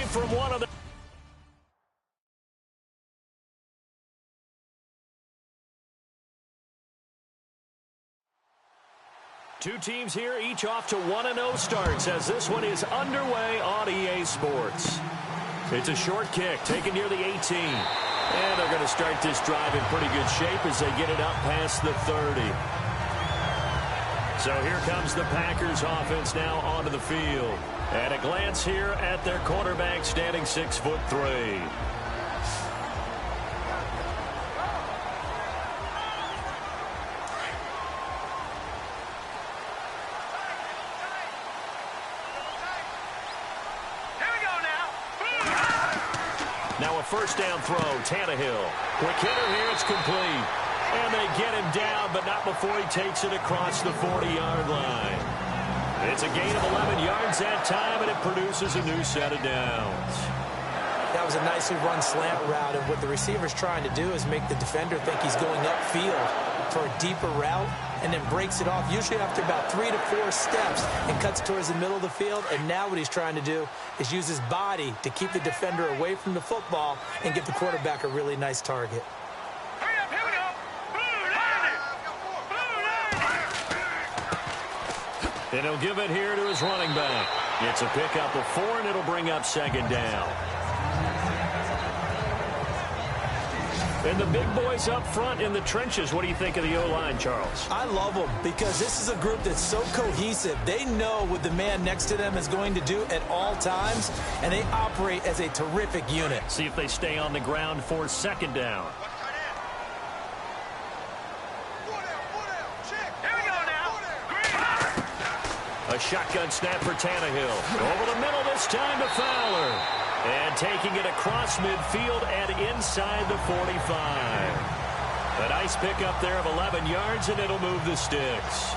from one of the... Two teams here, each off to 1-0 starts as this one is underway on EA Sports. It's a short kick taken near the 18. And they're going to start this drive in pretty good shape as they get it up past the 30. So here comes the Packers offense now onto the field. At a glance here at their quarterback standing 6'3". Now a first down throw, Tannehill. Quick hitter here, it's complete. And they get him down, but not before he takes it across the 40-yard line. It's a gain of 11 yards that time, and it produces a new set of downs. That was a nicely run slant route, and what the receiver's trying to do is make the defender think he's going upfield for a deeper route, and then breaks it off, usually after about 3 to 4 steps, and cuts towards the middle of the field. And now what he's trying to do is use his body to keep the defender away from the football and give the quarterback a really nice target. And he'll give it here to his running back. It's a pickup of 4, and it'll bring up second down. And the big boys up front in the trenches. What do you think of the O-line, Charles? I love them because this is a group that's so cohesive. They know what the man next to them is going to do at all times, and they operate as a terrific unit. See if they stay on the ground for second down. A shotgun snap for Tannehill. Over the middle this time to Fowler. And taking it across midfield and inside the 45. A nice pickup there of 11 yards, and it'll move the sticks.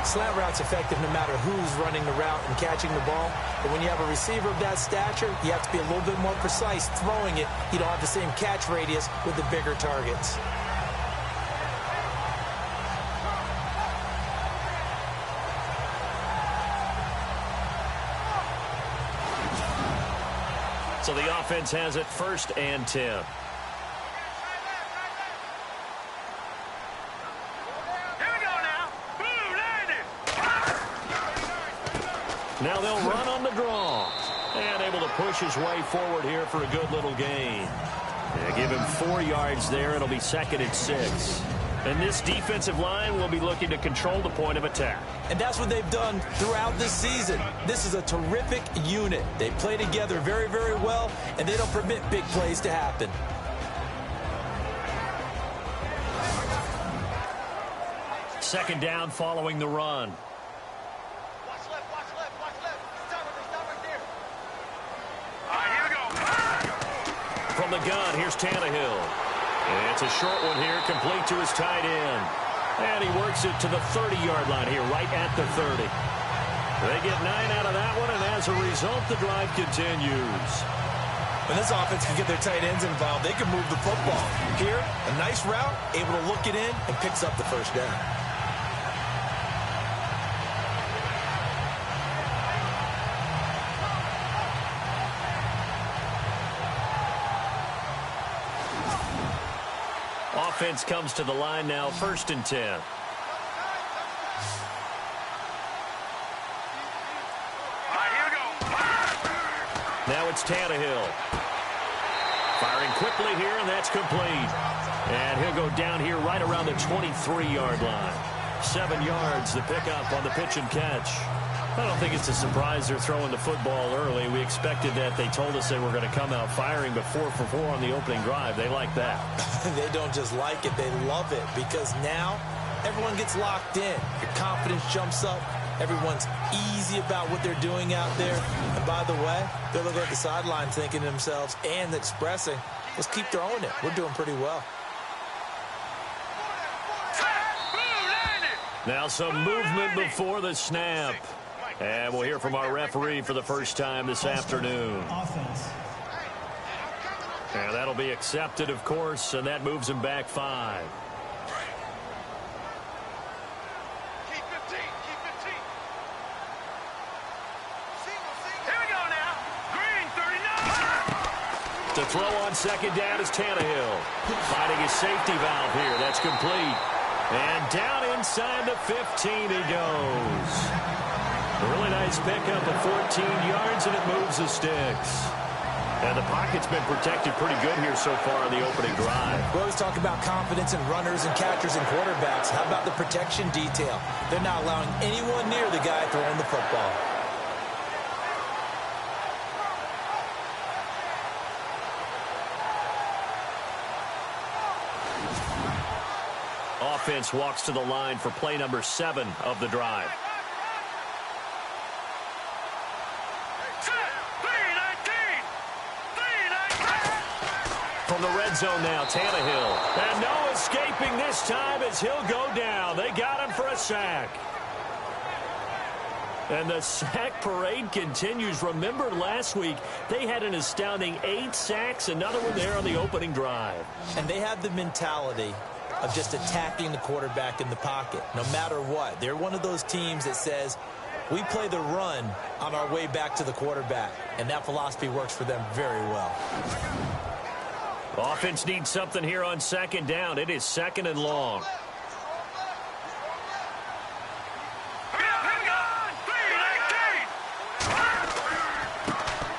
Slant route's effective no matter who's running the route and catching the ball. But when you have a receiver of that stature, you have to be a little bit more precise throwing it. You don't have the same catch radius with the bigger targets. So the offense has it 1st and 10. Now they'll run on the draw. And able to push his way forward here for a good little gain. Yeah, give him 4 yards there. It'll be 2nd and 6. And this defensive line will be looking to control the point of attack. And that's what they've done throughout this season. This is a terrific unit. They play together very, very well, and they don't permit big plays to happen. Second down following the run. Watch left. Stop right there. All right, here we go. From the gun, here's Tannehill. It's a short one here, complete to his tight end. And he works it to the 30-yard line here, right at the 30. They get 9 out of that one, and as a result, the drive continues. When this offense can get their tight ends involved, they can move the football. Here, a nice route, able to look it in, and picks up the first down. Offense comes to the line now, 1st and 10. Now it's Tannehill. Firing quickly here, and that's complete. And he'll go down here right around the 23-yard line. 7 yards, the pickup on the pitch and catch. I don't think it's a surprise they're throwing the football early. We expected that. They told us they were going to come out firing, but 4 for 4 on the opening drive. They like that. They don't just like it, they love it, because now everyone gets locked in. Your confidence jumps up. Everyone's easy about what they're doing out there. And by the way, they're looking at the sideline thinking to themselves and expressing, let's keep throwing it. We're doing pretty well. Now some movement before the snap. And we'll hear from our referee for the first time this afternoon. And that'll be accepted, of course, and that moves him back 5. Keep 15. Here we go now. Green, 39. throw on second down is Tannehill. Finding his safety valve here. That's complete. And down inside the 15 he goes. A really nice pickup of 14 yards, and it moves the sticks. And the pocket's been protected pretty good here so far in the opening drive. We always talk about confidence in runners and catchers and quarterbacks. How about the protection detail? They're not allowing anyone near the guy throwing the football. Offense walks to the line for play number 7 of the drive. From the red zone now, Tannehill. And no escaping this time as he'll go down. They got him for a sack. And the sack parade continues. Remember last week, they had an astounding 8 sacks, another one there on the opening drive. And they have the mentality of just attacking the quarterback in the pocket, no matter what. They're one of those teams that says, we play the run on our way back to the quarterback. And that philosophy works for them very well. Offense needs something here on second down. It is 2nd and long.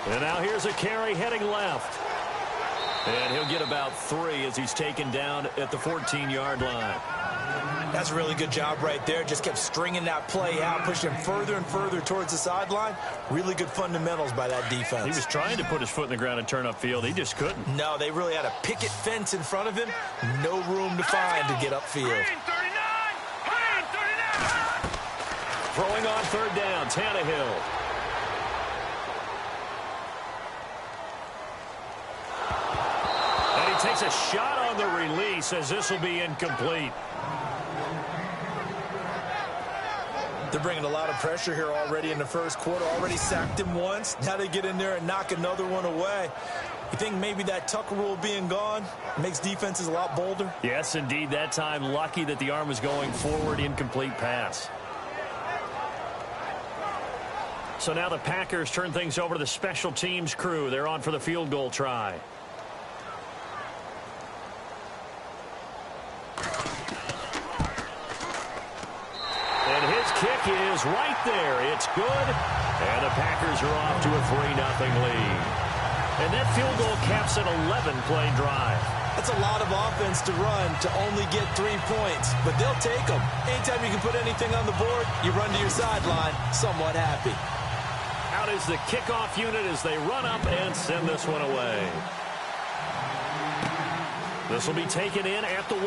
And now here's a carry heading left. And he'll get about 3 as he's taken down at the 14-yard line. That's a really good job right there. Just kept stringing that play out, pushing him further and further towards the sideline. Really good fundamentals by that defense. He was trying to put his foot in the ground and turn upfield. He just couldn't. No, they really had a picket fence in front of him. No room to find to get upfield. Throwing on 3rd down, Tannehill. And he takes a shot on the release as this will be incomplete. They're bringing a lot of pressure here already in the first quarter. Already sacked him once. Now they get in there and knock another one away. You think maybe that Tucker rule being gone makes defenses a lot bolder? Yes, indeed. That time, lucky that the arm was going forward. Incomplete pass. So now the Packers turn things over to the special teams crew. They're on for the field goal try. Kick is right there. It's good. And the Packers are off to a 3-0 lead. And that field goal caps an 11-play drive. That's a lot of offense to run to only get 3 points, but they'll take them. Anytime you can put anything on the board, you run to your sideline somewhat happy. Out is the kickoff unit as they run up and send this one away. This will be taken in at the 1.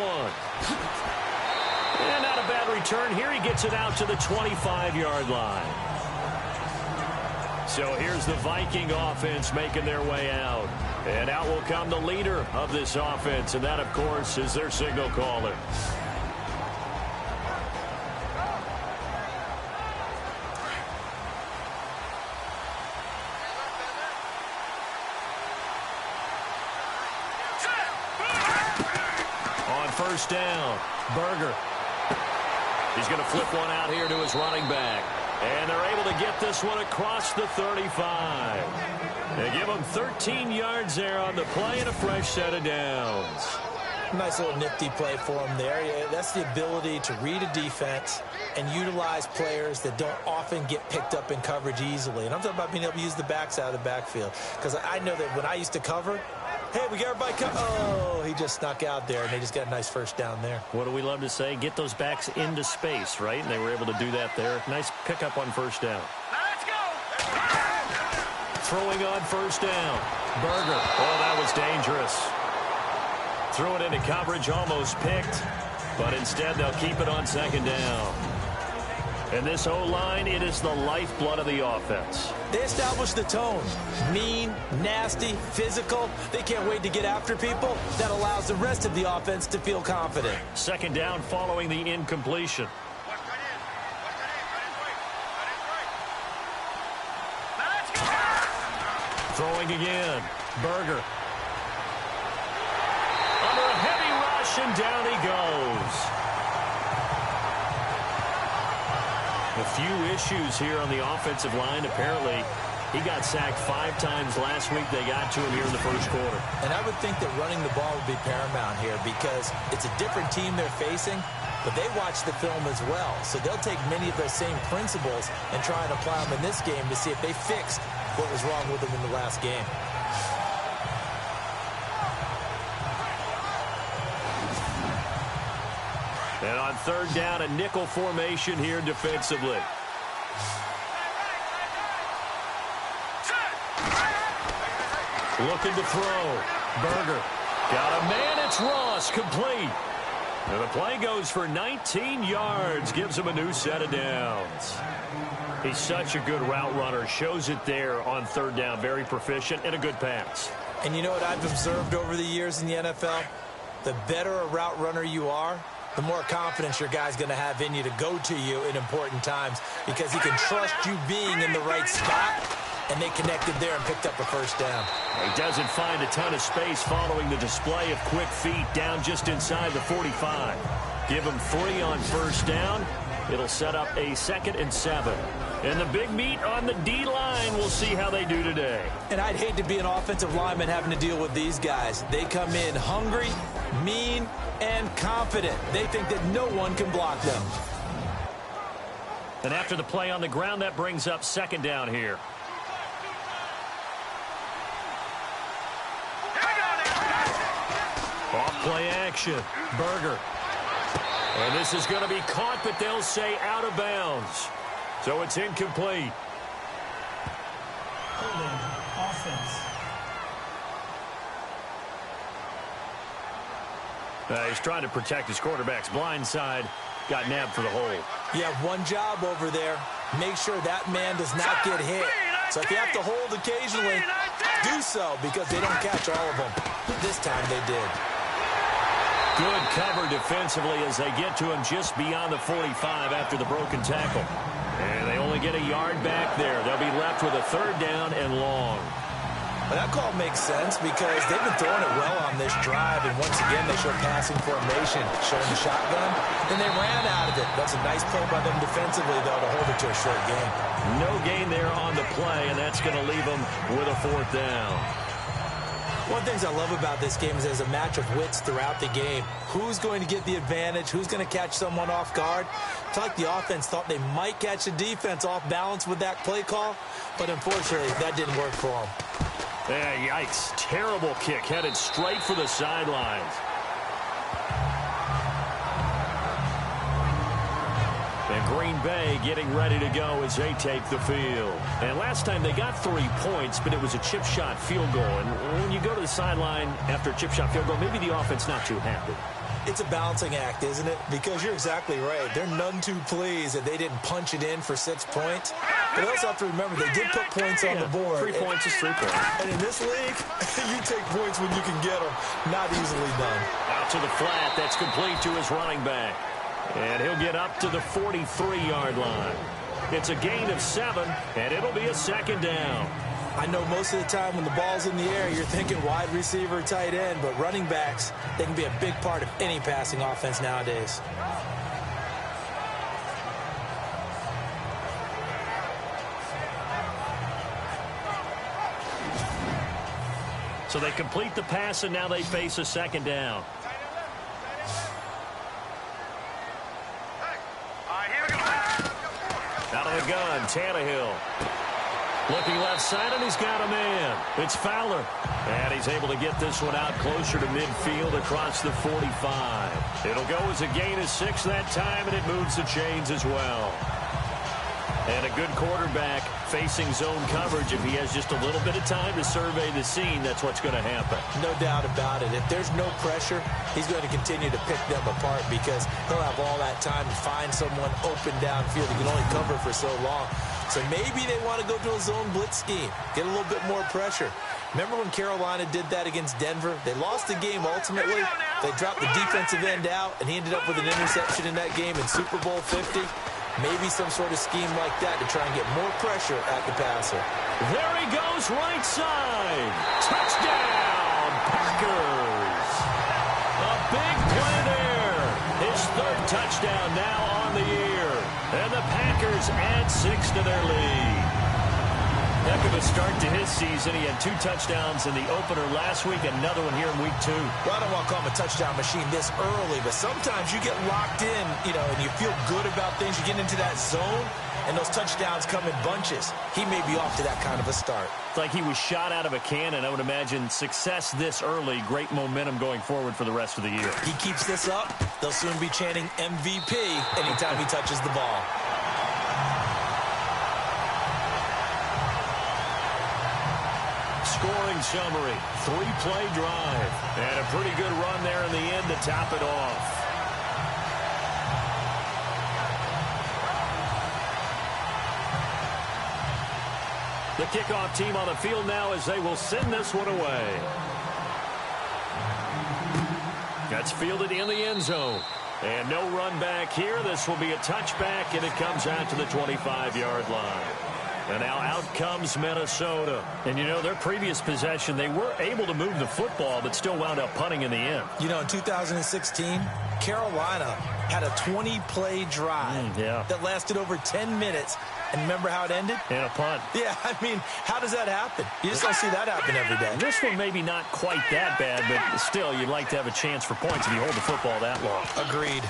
And not a bad return here. He gets it out to the 25-yard line. So here's the Viking offense making their way out. And out will come the leader of this offense. And that, of course, is their signal caller. On 1st down, Berger. He's going to flip one out here to his running back. And they're able to get this one across the 35. They give him 13 yards there on the play and a fresh set of downs. Nice little nifty play for him there. Yeah, that's the ability to read a defense and utilize players that don't often get picked up in coverage easily. And I'm talking about being able to use the backs out of the backfield. Because I know that when I used to cover, hey, we got everybody come. Oh, he just snuck out there, and they just got a nice first down there. What do we love to say? Get those backs into space, right? And they were able to do that there. Nice pickup on 1st down. Let's go! Throwing on 1st down. Berger. Oh, that was dangerous. Threw it into coverage, almost picked. But instead, they'll keep it on 2nd down. And this O-line, it is the lifeblood of the offense. They establish the tone. Mean, nasty, physical. They can't wait to get after people. That allows the rest of the offense to feel confident. 2nd down following the incompletion. Throwing again. Berger. Under a heavy rush, and down he goes. A few issues here on the offensive line. Apparently, He got sacked 5 times last week. They got to him here in the first quarter. And I would think that running the ball would be paramount here because it's a different team they're facing, but they watch the film as well. So they'll take many of those same principles and try and apply them in this game to see if they fixed what was wrong with them in the last game. And on third down, a nickel formation here defensively. Looking to throw. Berger. Got a man. It's Ross. Complete. And the play goes for 19 yards. Gives him a new set of downs. He's such a good route runner. Shows it there on third down. Very proficient and a good pass. And you know what I've observed over the years in the NFL? The better a route runner you are, the more confidence your guy's going to have in you to go to you in important times because he can trust you being in the right spot. And they connected there and picked up a first down. He doesn't find a ton of space following the display of quick feet down just inside the 45. Give him 3 on first down. It'll set up a 2nd and 7. And the big meat on the D-line. We'll see how they do today. And I'd hate to be an offensive lineman having to deal with these guys. They come in hungry, mean, and confident. They think that no one can block them. And after the play on the ground, that brings up 2nd down here. Off-play action. Berger. And this is going to be caught, but they'll say out of bounds. So it's incomplete. Offense. He's trying to protect his quarterback's blind side. Got nabbed for the hold. You have one job over there. Make sure that man does not get hit. So if you have to hold occasionally, do so because they don't catch all of them. This time they did. Good cover defensively as they get to him just beyond the 45 after the broken tackle. And they only get a yard back there. They'll be left with a 3rd down and long. Well, that call makes sense because they've been throwing it well on this drive. And once again, they show passing formation, showing the shotgun. And they ran out of it. That's a nice play by them defensively, though, to hold it to a short game. No gain there on the play, and that's going to leave them with a 4th down. One of the things I love about this game is there's a match of wits throughout the game. Who's going to get the advantage? Who's going to catch someone off guard? I feel like the offense thought they might catch the defense off balance with that play call, but unfortunately, that didn't work for them. Yeah, yikes. Terrible kick headed straight for the sidelines. And Green Bay getting ready to go as they take the field. And last time they got 3 points, but it was a chip shot field goal. And when you go to the sideline after a chip shot field goal, maybe the offense not too happy. It's a balancing act, isn't it? Because you're exactly right. They're none too pleased that they didn't punch it in for 6 points. But they also have to remember they did put points on the board. 3 points is 3 points. And in this league, you take points when you can get them. Not easily done. Out to the flat. That's complete to his running back. And he'll get up to the 43-yard line. It's a gain of 7, and it'll be a 2nd down. I know most of the time when the ball's in the air, you're thinking wide receiver, tight end, but running backs, they can be a big part of any passing offense nowadays. So they complete the pass, and now they face a 2nd down. Out of the gun, Tannehill. Looking left side, and he's got a man. It's Fowler. And he's able to get this one out closer to midfield across the 45. It'll go as a gain of 6 that time, and it moves the chains as well. And a good quarterback facing zone coverage. If he has just a little bit of time to survey the scene, that's what's going to happen. No doubt about it. If there's no pressure, he's going to continue to pick them apart because he'll have all that time to find someone open downfield. He can only cover for so long. So maybe they want to go to a zone blitz scheme, get a little bit more pressure. Remember when Carolina did that against Denver? They lost the game ultimately. They dropped the defensive end out, and he ended up with an interception in that game in Super Bowl 50. Maybe some sort of scheme like that to try and get more pressure at the passer. There he goes, right side. Touchdown, Packers. A big play there. His 3rd touchdown now on the year. And the Packers add 6 to their lead. Heck of a start to his season. He had 2 touchdowns in the opener last week, another one here in week 2. Well, I don't want to call him a touchdown machine this early, but sometimes you get locked in, and you feel good about things. You get into that zone, and those touchdowns come in bunches. He may be off to that kind of a start. It's like he was shot out of a cannon. I would imagine success this early, great momentum going forward for the rest of the year. He keeps this up, they'll soon be chanting MVP anytime he touches the ball. Scoring summary, 3-play drive. And a pretty good run there in the end to top it off. The kickoff team on the field now as they will send this one away. That's fielded in the end zone. And no run back here. This will be a touchback, and it comes out to the 25-yard line. And now out comes Minnesota. And, their previous possession, they were able to move the football, but still wound up punting in the end. In 2016, Carolina had a 20-play drive that lasted over 10 minutes. And remember how it ended? And a punt. Yeah, how does that happen? You just don't see that happen every day. This one maybe not quite that bad, but still, you'd like to have a chance for points if you hold the football that long. Agreed.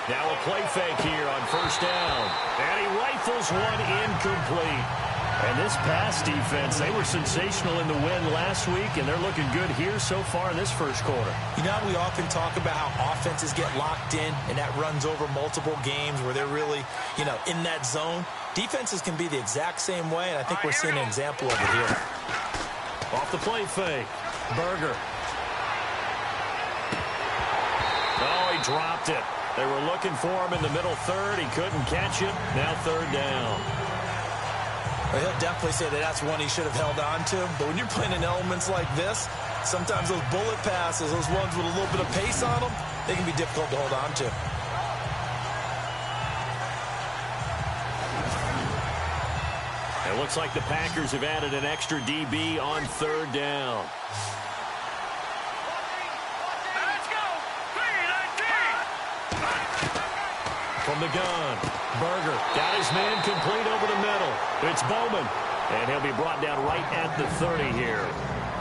Now a play fake here on first down. And he rifles one incomplete. And this pass defense, they were sensational in the win last week, and they're looking good here so far in this first quarter. We often talk about how offenses get locked in, and that runs over multiple games where they're really, in that zone. Defenses can be the exact same way, and I think we're seeing an example of it here. Off the play fake. Berger. Oh, he dropped it. They were looking for him in the middle third. He couldn't catch it. Now third down. Well, he'll definitely say that that's one he should have held on to. But when you're playing in elements like this, sometimes those bullet passes, those ones with a little bit of pace on them, they can be difficult to hold on to. It looks like the Packers have added an extra DB on third down. From the gun, Berger got his man complete over the middle. It's Bowman, and he'll be brought down right at the 30 here.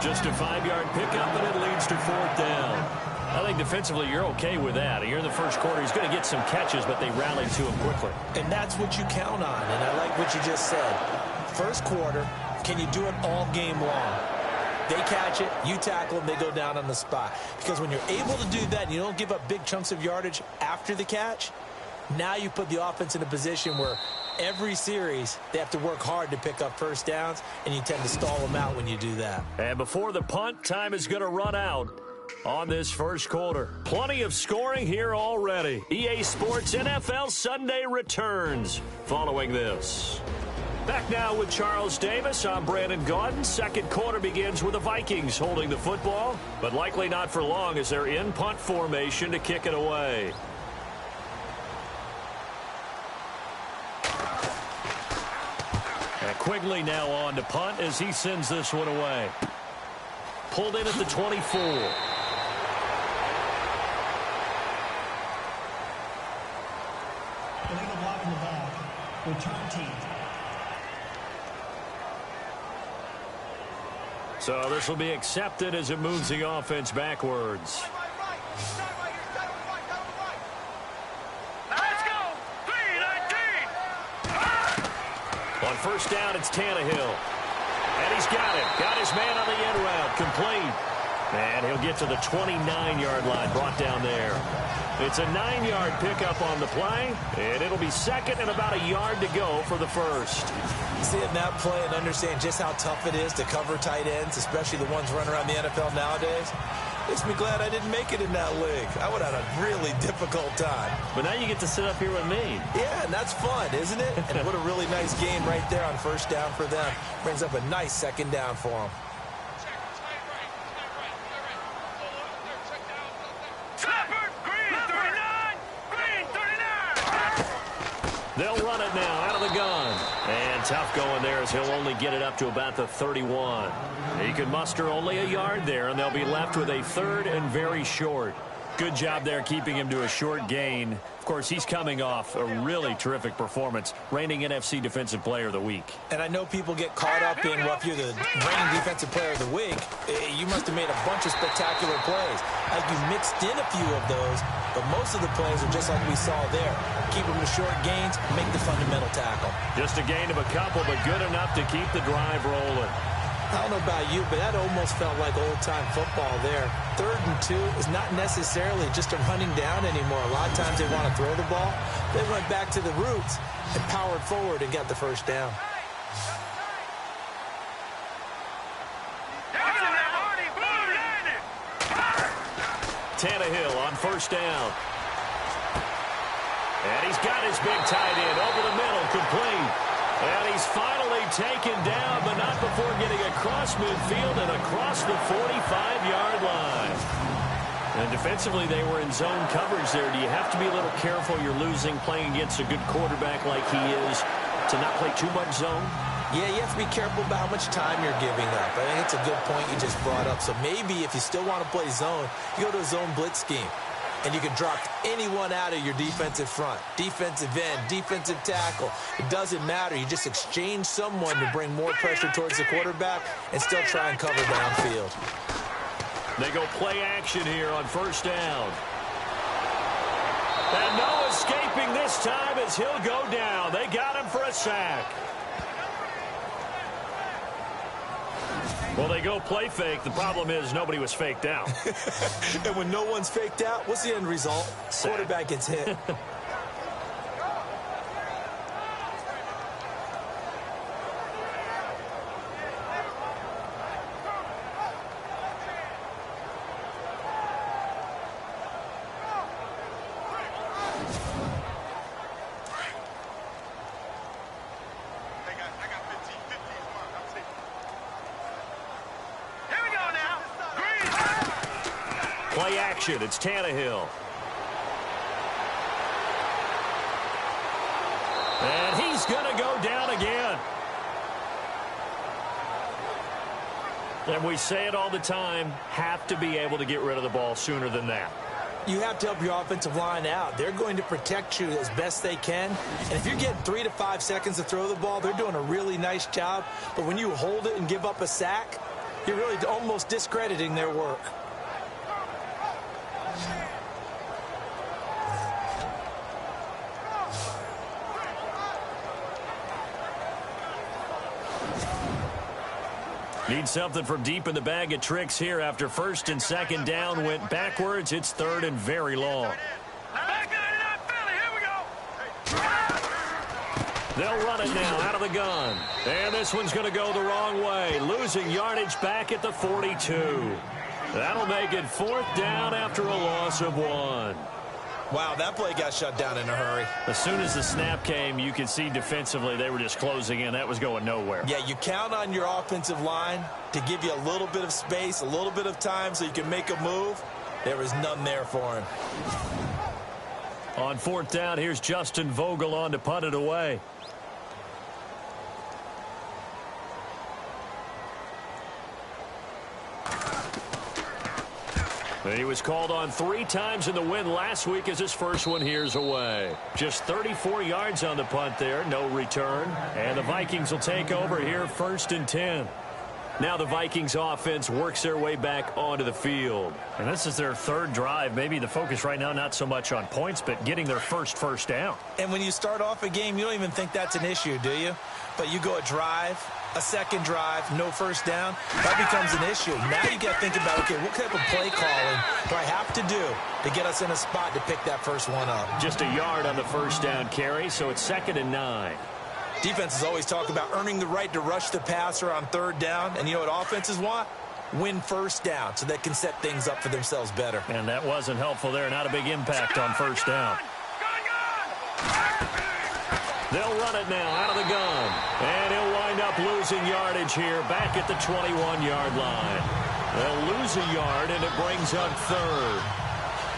Just a 5-yard pickup, and it leads to fourth down. I think defensively you're okay with that. You're in the first quarter. He's going to get some catches, but they rallied to him quickly. And that's what you count on, and I like what you just said. First quarter, can you do it all game long? They catch it, you tackle them, they go down on the spot. Because when you're able to do that and you don't give up big chunks of yardage after the catch, now you put the offense in a position where every series they have to work hard to pick up first downs, and you tend to stall them out when you do that. And before the punt, time is going to run out on this first quarter. Plenty of scoring here already. EA Sports NFL Sunday returns following this. Back now with Charles Davis. I'm Brandon Gaudin. Second quarter begins with the Vikings holding the football, but likely not for long as they're in punt formation to kick it away. Quigley now on to punt as he sends this one away. Pulled in at the 24. Illegal block in the back. Return team. So this will be accepted as it moves the offense backwards. On first down, it's Tannehill. And he's got it. Got his man on the end route. Complete. And he'll get to the 29-yard line, brought down there. It's a 9-yard pickup on the play, and it'll be second and about a yard to go for the first. Seeing that play and understand just how tough it is to cover tight ends, especially the ones running around the NFL nowadays, makes me glad I didn't make it in that league. I would have had a really difficult time. But now you get to sit up here with me. Yeah, and that's fun, isn't it? And what a really nice game right there on first down for them. Brings up a nice second down for them. They'll run it now out of the gun. And tough going there as he'll only get it up to about the 31. He can muster only a yard there, and they'll be left with a third and very short. Good job there keeping him to a short gain. Of course, he's coming off a really terrific performance, reigning NFC Defensive Player of the Week. And I know people get caught up in, well, if you're the reigning Defensive Player of the Week, you must have made a bunch of spectacular plays. Like you mixed in a few of those, but most of the plays are just like we saw there. Keep them to short gains, make the fundamental tackle. Just a gain of a couple, but good enough to keep the drive rolling. I don't know about you, but that almost felt like old-time football there. 3rd and 2 is not necessarily just a running down anymore. A lot of times they want to throw the ball. They went back to the roots and powered forward and got the first down. Tannehill on first down. And he's got his big tight end over the middle, complete. And he's finally taken down, but not before getting across midfield and across the 45-yard line. And defensively, they were in zone coverage there. Do you have to be a little careful you're losing playing against a good quarterback like he is to not play too much zone? Yeah, you have to be careful about how much time you're giving up. I think it's a good point you just brought up. So maybe if you still want to play zone, you go to a zone blitz scheme. And you can drop anyone out of your defensive front. Defensive end, defensive tackle. It doesn't matter. You just exchange someone to bring more pressure towards the quarterback and still try and cover downfield. They go play action here on first down. And no escaping this time as he'll go down. They got him for a sack. Well, they go play fake. The problem is nobody was faked out. And when no one's faked out, what's the end result? Sack. Quarterback gets hit. Play action. It's Tannehill. And he's going to go down again. And we say it all the time, have to be able to get rid of the ball sooner than that. You have to help your offensive line out. They're going to protect you as best they can. And if you're getting 3 to 5 seconds to throw the ball, they're doing a really nice job. But when you hold it and give up a sack, you're really almost discrediting their work. Need something from deep in the bag of tricks here after first and second down went backwards. It's 3rd and very long. They'll run it now out of the gun. And this one's going to go the wrong way. Losing yardage back at the 42. That'll make it 4th down after a loss of 1. Wow, that play got shut down in a hurry. As soon as the snap came, you could see defensively they were just closing in. That was going nowhere. Yeah, you count on your offensive line to give you a little bit of space, a little bit of time so you can make a move. There was none there for him. On 4th down, here's Justin Vogel on to punt it away. He was called on 3 times in the win last week as his first one here's away. Just 34 yards on the punt there, no return. And the Vikings will take over here 1st and 10. Now the Vikings offense works their way back onto the field. And this is their 3rd drive. Maybe the focus right now not so much on points, but getting their first down. And when you start off a game, you don't even think that's an issue, do you? But you go a drive, a second drive, no first down, that becomes an issue. Now you got to think about, okay, what type of play calling do I have to do to get us in a spot to pick that first one up? Just a yard on the first down carry, so it's 2nd and 9. Defenses always talk about earning the right to rush the passer on 3rd down. And you know what offenses want? Win first down so they can set things up for themselves better. And that wasn't helpful there. Not a big impact on first down. They'll run it now out of the gun. And he'll wind up losing yardage here back at the 21-yard line. They'll lose a yard, and it brings up 3rd.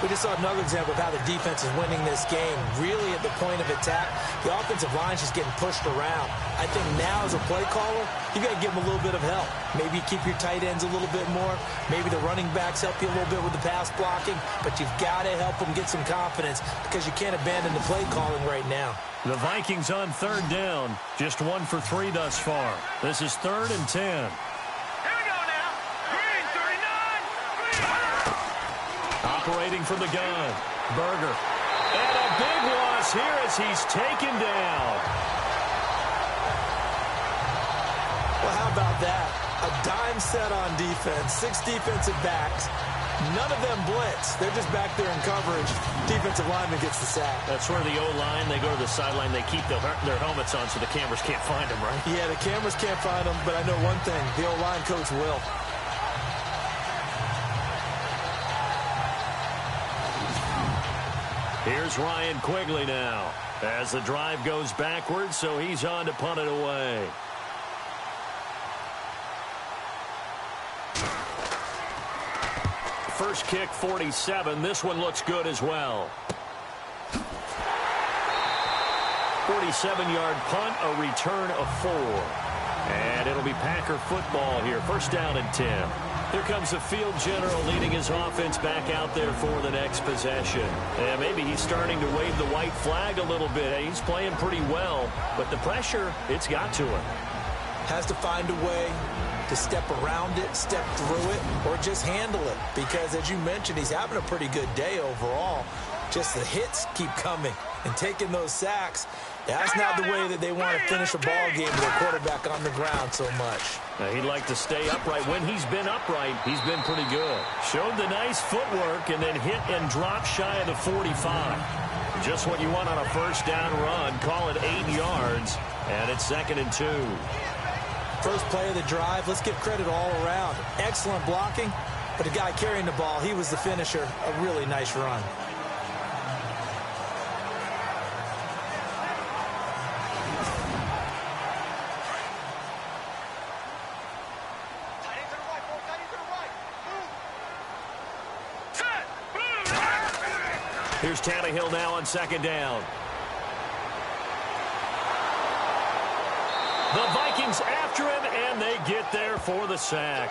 We just saw another example of how the defense is winning this game. Really at the point of attack, the offensive line is just getting pushed around. I think now as a play caller, you got to give them a little bit of help. Maybe keep your tight ends a little bit more. Maybe the running backs help you a little bit with the pass blocking. But you've got to help them get some confidence because you can't abandon the play calling right now. The Vikings on third down. Just 1 for 3 thus far. This is 3rd and 10. Operating from the gun, Berger. And a big loss here as he's taken down. Well, how about that? A dime set on defense, 6 defensive backs. None of them blitz. They're just back there in coverage. Defensive lineman gets the sack. That's where the O-line, they go to the sideline, they keep their helmets on so the cameras can't find them, right? Yeah, the cameras can't find them, but I know one thing. The O-line coach will. Here's Ryan Quigley now as the drive goes backwards, so he's on to punt it away. First kick, 47. This one looks good as well. 47-yard punt, a return of 4. And it'll be Packer football here. First down and 10. Here comes the field general leading his offense back out there for the next possession. And maybe he's starting to wave the white flag a little bit. He's playing pretty well, but the pressure, it's got to him. Has to find a way to step around it, step through it, or just handle it. Because, as you mentioned, he's having a pretty good day overall. Just the hits keep coming and taking those sacks. That's not the way that they want to finish a ball game with their quarterback on the ground so much. Now, he'd like to stay upright. When he's been upright, he's been pretty good. Showed the nice footwork and then hit and drop shy of the 45. Just what you want on a first down run. Call it 8 yards, and it's 2nd and 2. First play of the drive, let's give credit all around. Excellent blocking, but the guy carrying the ball, he was the finisher. A really nice run. Here's Tannehill now on 2nd down. The Vikings after him, and they get there for the sack.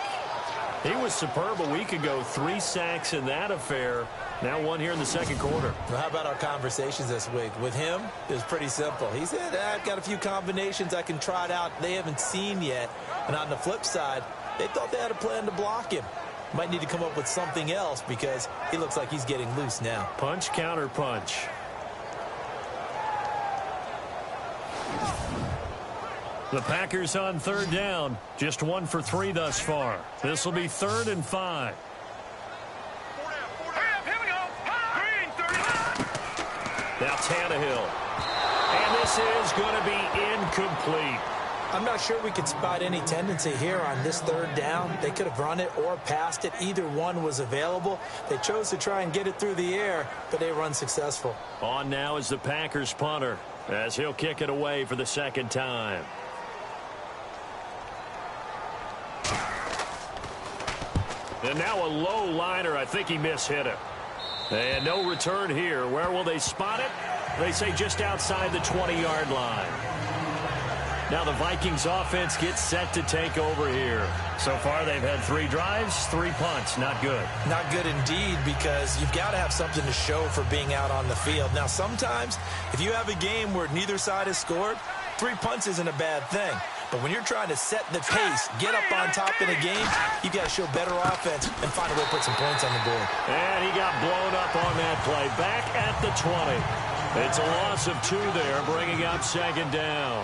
He was superb a week ago. 3 sacks in that affair. Now 1 here in the second quarter. Well, how about our conversations this week? With him, it was pretty simple. He said, I've got a few combinations I can try it out they haven't seen yet. And on the flip side, they thought they had a plan to block him. Might need to come up with something else because he looks like he's getting loose now. Punch, counter punch. The Packers on 3rd down. Just 1 for 3 thus far. This will be 3rd and 5. Now Tannehill. And this is going to be incomplete. I'm not sure we could spot any tendency here on this 3rd down. They could have run it or passed it. Either one was available. They chose to try and get it through the air, but they were unsuccessful. On now is the Packers punter as he'll kick it away for the 2nd time. And now a low liner. I think he mishit it. And no return here. Where will they spot it? They say just outside the 20-yard line. Now the Vikings offense gets set to take over here. So far they've had 3 drives, 3 punts. Not good. Not good indeed, because you've got to have something to show for being out on the field. Now sometimes if you have a game where neither side has scored, 3 punts isn't a bad thing. But when you're trying to set the pace, get up on top in a game, you've got to show better offense and find a way to put some points on the board. And he got blown up on that play. Back at the 20. It's a loss of 2 there, bringing up 2nd down.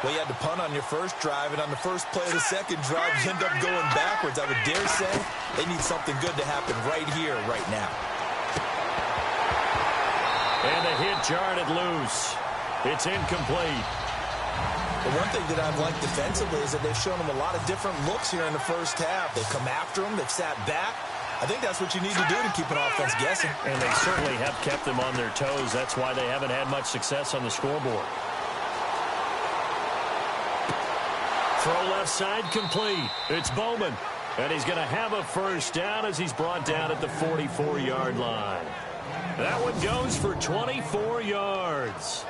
Well, you had to punt on your first drive, and on the first play of the second drive, you end up going backwards. I would dare say they need something good to happen right here, right now. And the hit jarred it loose. It's incomplete. The one thing that I've liked defensively is that they've shown them a lot of different looks here in the first half. They've come after them. They've sat back. I think that's what you need to do to keep an offense guessing. And they certainly have kept them on their toes. That's why they haven't had much success on the scoreboard. Throw left side complete. It's Bowman. And he's going to have a first down as he's brought down at the 44-yard line. That one goes for 24 yards.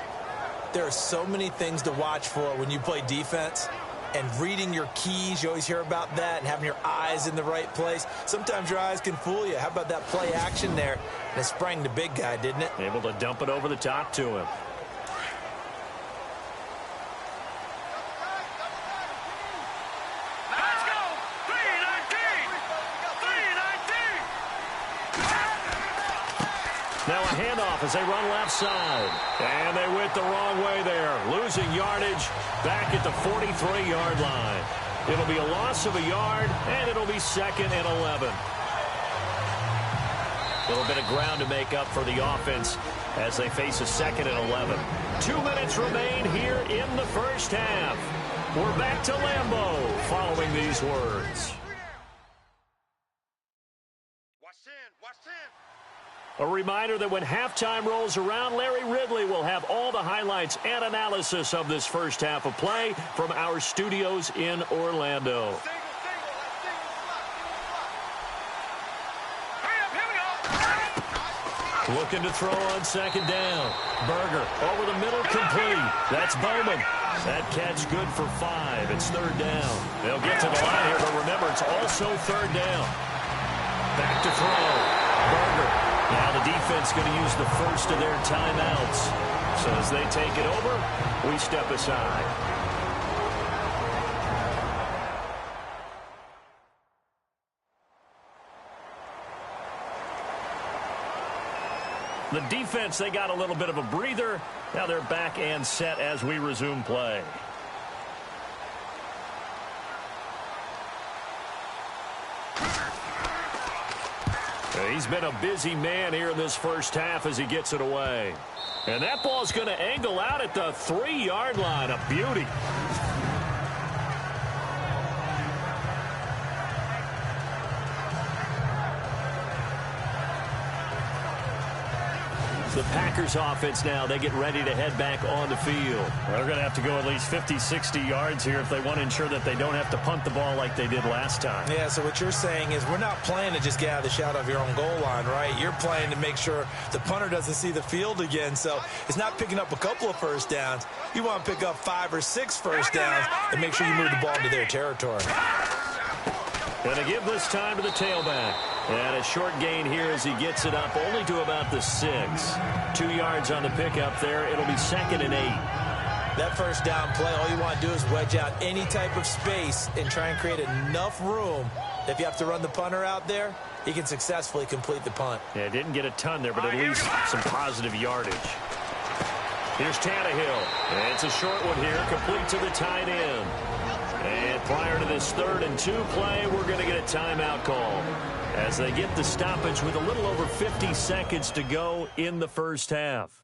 There are so many things to watch for when you play defense. And reading your keys, you always hear about that, and having your eyes in the right place. Sometimes your eyes can fool you. How about that play action there? And it sprang the big guy, didn't it? Able to dump it over the top to him. Let's go! 319! 319! Now a handoff as they run left side. And they went the wrong way there. Losing yardage back at the 43-yard line. It'll be a loss of a yard, and it'll be 2nd and 11. A little bit of ground to make up for the offense as they face a 2nd and 11. 2 minutes remain here in the first half. We're back to Lambeau following these words. Watch 10, watch 10. A reminder that when halftime rolls around, Larry Ridley will have all the highlights and analysis of this first half of play from our studios in Orlando. Single, let's single slot. Hurry up, here we go. Looking to throw on 2nd down. Berger over the middle, complete. That's Bowman. That catch good for 5. It's 3rd down. They'll get to the line here, but remember, it's also 3rd down. Back to throw. Berger. Now the defense going to use the first of their timeouts. So as they take it over, we step aside. The defense, they got a little bit of a breather. Now they're back and set as we resume play. He's been a busy man here in this first half as he gets it away. And that ball's going to angle out at the 3-yard line. A beauty. The Packers offense now, they get ready to head back on the field. They're going to have to go at least 50, 60 yards here if they want to ensure that they don't have to punt the ball like they did last time. Yeah, so what you're saying is we're not playing to just get out of the shadow of your own goal line, right? You're playing to make sure the punter doesn't see the field again. So it's not picking up a couple of first downs. You want to pick up 5 or 6 first downs and make sure you move the ball into their territory. Going to give this time to the tailback. And a short gain here as he gets it up only to about the 6. 2 yards on the pickup there. It'll be 2nd and 8. That first down play, all you want to do is wedge out any type of space and try and create enough room. If you have to run the punter out there, he can successfully complete the punt. Yeah, didn't get a ton there, but at least some positive yardage. Here's Tannehill. And it's a short one here, complete to the tight end. And prior to this 3rd and 2 play, we're going to get a timeout call as they get the stoppage with a little over 50 seconds to go in the first half.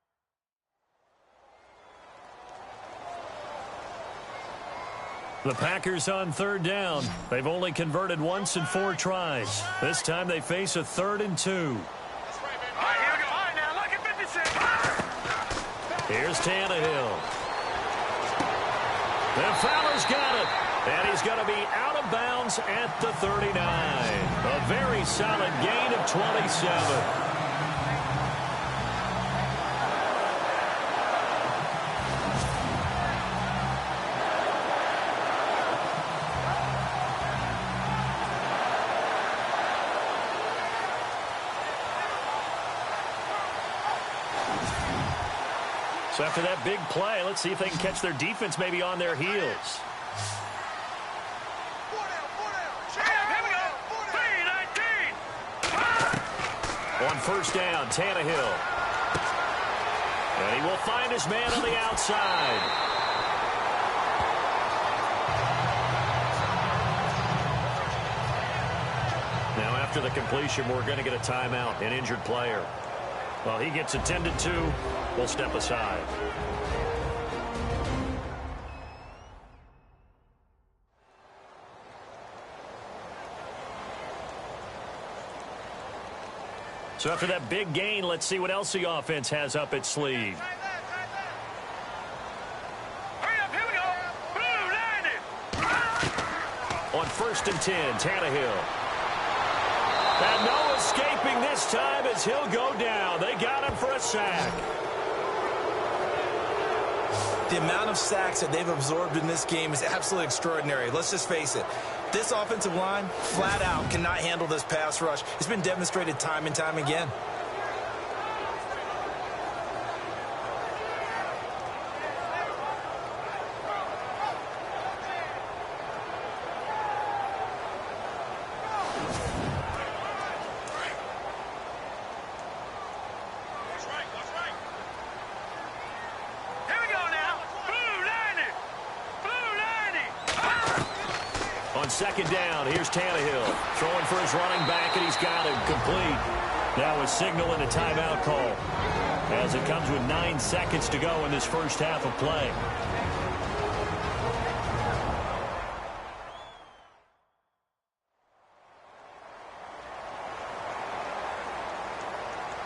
The Packers on 3rd down. They've only converted once in 4 tries. This time they face a 3rd and 2. All right, here we go. All right, now look at 56. Here's Tannehill. And Fowler's got it. And he's going to be out of bounds at the 39. A very solid gain of 27. So after that big play, let's see if they can catch their defense maybe on their heels. 4 down. Here we go. 319. On first down, Tannehill. And he will find his man on the outside. Now after the completion, we're going to get a timeout, an injured player. Well, he gets attended to. We'll step aside. So after that big gain, let's see what else the offense has up its sleeve. Hurry up, here we go. Blue, landed. on 1st and 10. Tannehill. And no escaping this time as he'll go down. They got him for a sack. The amount of sacks that they've absorbed in this game is absolutely extraordinary. Let's just face it. This offensive line, flat out, cannot handle this pass rush. It's been demonstrated time and time again. On 2nd down, here's Tannehill throwing for his running back, and he's got him complete. Now a signal and a timeout call as it comes with 9 seconds to go in this first half of play.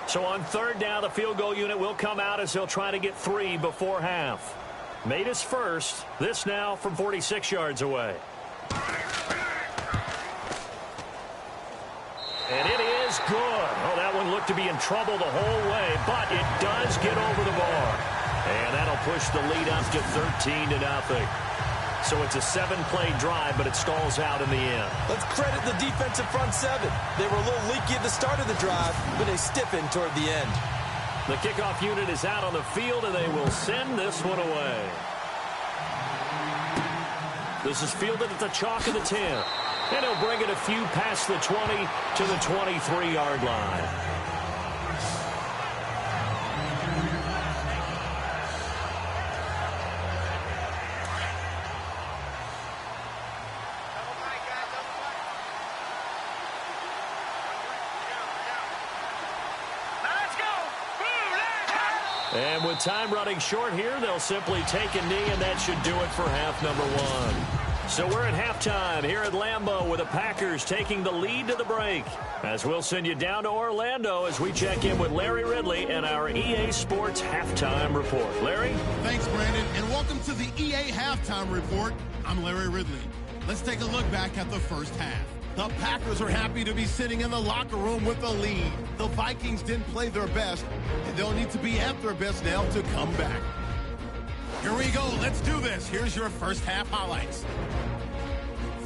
So on 3rd down, the field goal unit will come out as they'll try to get 3 before half. Made his first. This now from 46 yards away. And it is good. Oh, that one looked to be in trouble the whole way, but it does get over the bar. And that'll push the lead up to 13-0. So it's a 7-play drive, but it stalls out in the end. Let's credit the defensive front 7. They were a little leaky at the start of the drive, but they stiffened toward the end. The kickoff unit is out on the field, and they will send this one away. This is fielded at the chalk of the 10. And he'll bring it a few past the 20 to the 23-yard line. And with time running short here, they'll simply take a knee, and that should do it for half number 1. So we're at halftime here at Lambeau with the Packers taking the lead to the break. As we'll send you down to Orlando as we check in with Larry Ridley and our EA Sports Halftime Report. Larry? Thanks, Brandon, and welcome to the EA Halftime Report. I'm Larry Ridley. Let's take a look back at the first half. The Packers are happy to be sitting in the locker room with a lead. The Vikings didn't play their best, and they'll need to be at their best now to come back. Here we go. Let's do this. Here's your first half highlights.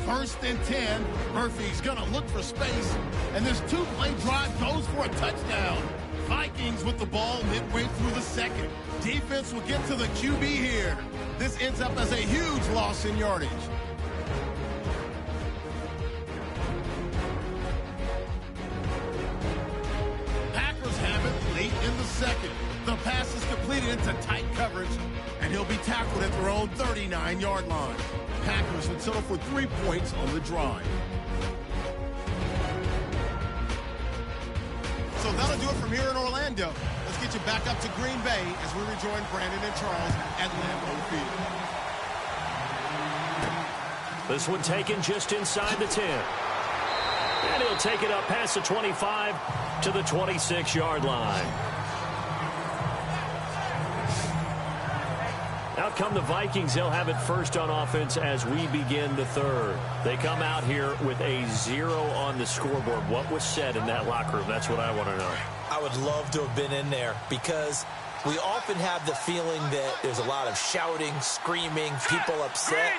1st and 10. Murphy's going to look for space. And this 2-play drive goes for a touchdown. Vikings with the ball midway through the second. Defense will get to the QB here. This ends up as a huge loss in yardage. Packers have it late in the second. The pass is completed into tight coverage, and he'll be tackled at their own 39-yard line. Packers would settle for 3 points on the drive. So that'll do it from here in Orlando. Let's get you back up to Green Bay as we rejoin Brandon and Charles at Lambeau Field. This one taken just inside the 10. And he'll take it up past the 25 to the 26-yard line. Out come the Vikings. They'll have it first on offense as we begin the 3rd. They come out here with a 0 on the scoreboard. What was said in that locker room? That's what I want to know. I would love to have been in there because we often have the feeling that there's a lot of shouting, screaming, people upset.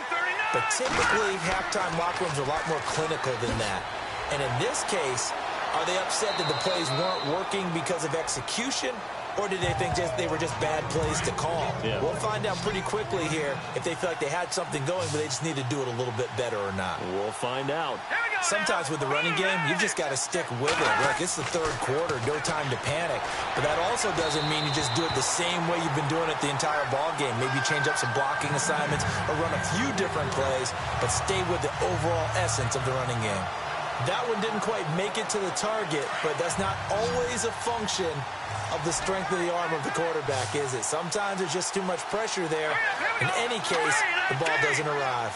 But typically, halftime locker rooms are a lot more clinical than that. And in this case, are they upset that the plays weren't working because of execution? Or did they think they were just bad plays to call? Yeah. We'll find out pretty quickly here if they feel like they had something going, but they just need to do it a little bit better or not. We'll find out. Sometimes with the running game, you've just got to stick with it. Like, it's the 3rd quarter, no time to panic. But that also doesn't mean you just do it the same way you've been doing it the entire ball game. Maybe change up some blocking assignments or run a few different plays, but stay with the overall essence of the running game. That one didn't quite make it to the target, but that's not always a function of the strength of the arm of the quarterback, is it? Sometimes there's just too much pressure there. In any case, the ball doesn't arrive.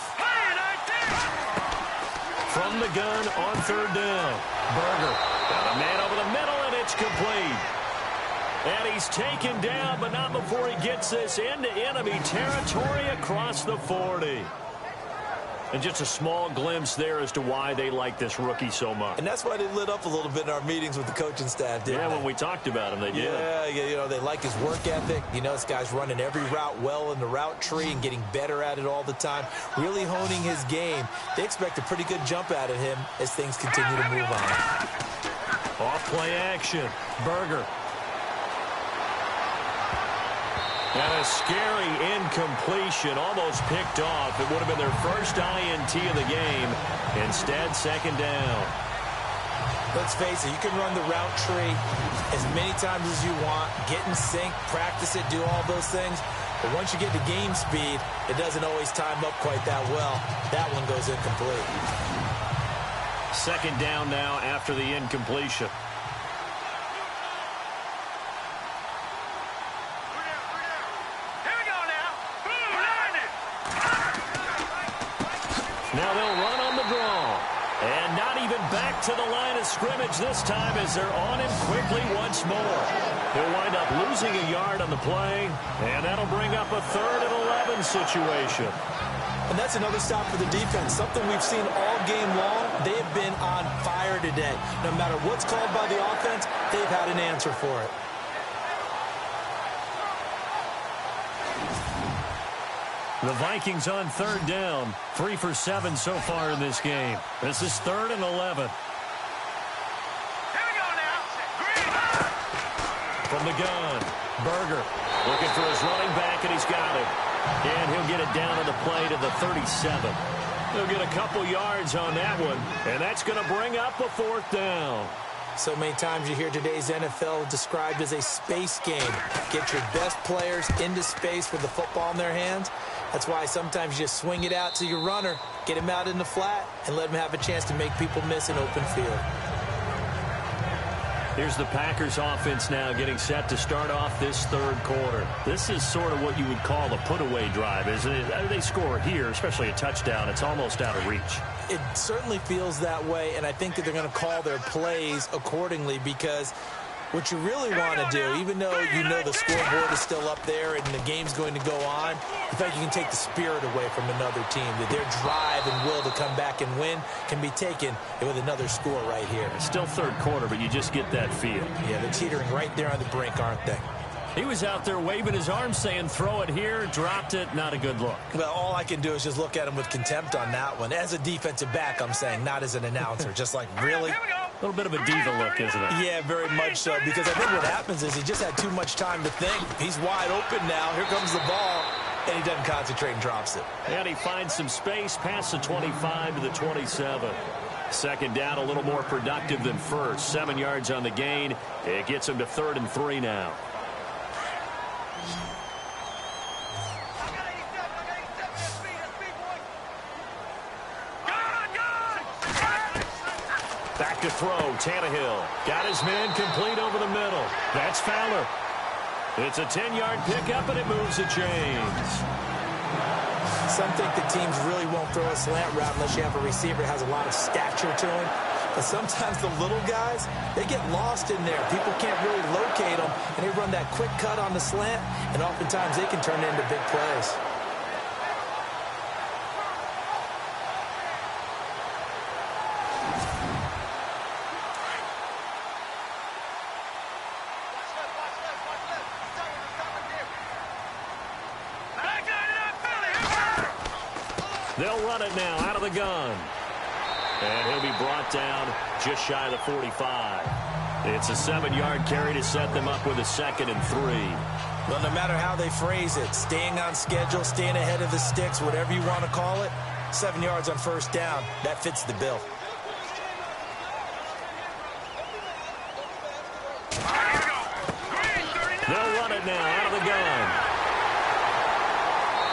From the gun on 3rd down. Berger got a man over the middle, and it's complete. And he's taken down, but not before he gets this into enemy territory across the 40. And just a small glimpse there as to why they like this rookie so much. And that's why they lit up a little bit in our meetings with the coaching staff, didn't they? When we talked about him, they did. Yeah, they like his work ethic. This guy's running every route well in the route tree and getting better at it all the time, really honing his game. They expect a pretty good jump out of him as things continue to move on. Off-play action. Berger. And a scary incompletion, almost picked off. It would have been their first INT of the game. Instead, second down. Let's face it, you can run the route tree as many times as you want, get in sync, practice it, do all those things. But once you get to game speed, it doesn't always time up quite that well. That one goes incomplete. Second down now after the incompletion. Now they'll run on the draw. And not even back to the line of scrimmage this time as they're on him quickly once more. He'll wind up losing a yard on the play, and that'll bring up a 3rd and 11 situation. And that's another stop for the defense, something we've seen all game long. They have been on fire today. No matter what's called by the offense, they've had an answer for it. The Vikings on 3rd down. 3 for 7 so far in this game. This is 3rd and 11. Here we go now. From the gun, Berger looking for his running back, and he's got it. And he'll get it down to the play to the 37. He'll get a couple yards on that one, and that's going to bring up a 4th down. So many times you hear today's NFL described as a space game. Get your best players into space with the football in their hands. That's why sometimes you just swing it out to your runner, get him out in the flat, and let him have a chance to make people miss an open field. Here's the Packers offense now getting set to start off this 3rd quarter. This is sort of what you would call a put-away drive, isn't it? They score here, especially a touchdown. It's almost out of reach. It certainly feels that way, and I think that they're going to call their plays accordingly because what you really want to do, even though you know the scoreboard is still up there and the game's going to go on, in fact, you can take the spirit away from another team. That their drive and will to come back and win can be taken with another score right here. It's still 3rd quarter, but you just get that feel. Yeah, they're teetering right there on the brink, aren't they? He was out there waving his arm saying, throw it here, dropped it, not a good look. Well, all I can do is just look at him with contempt on that one. As a defensive back, I'm saying, not as an announcer. Just like, really? A little bit of a diva look, isn't it? Yeah, very much so, because I think what happens is he just had too much time to think. He's wide open now. Here comes the ball, and he doesn't concentrate and drops it. And he finds some space past the 25 to the 27. Second down, a little more productive than first. 7 yards on the gain. It gets him to 3rd and 3 now. Back to throw, Tannehill. Got his man complete over the middle. That's Fowler. It's a 10-yard pickup, and it moves the chains. Some think the teams really won't throw a slant route unless you have a receiver that has a lot of stature to him. But sometimes the little guys, they get lost in there. People can't really locate them, and they run that quick cut on the slant, and oftentimes they can turn into big plays. They'll run it now out of the gun. And he'll be brought down just shy of the 45. It's a 7-yard carry to set them up with a 2nd and 3. Well, no matter how they phrase it, staying on schedule, staying ahead of the sticks, whatever you want to call it, 7 yards on 1st down, that fits the bill. They'll run it now out of the gun.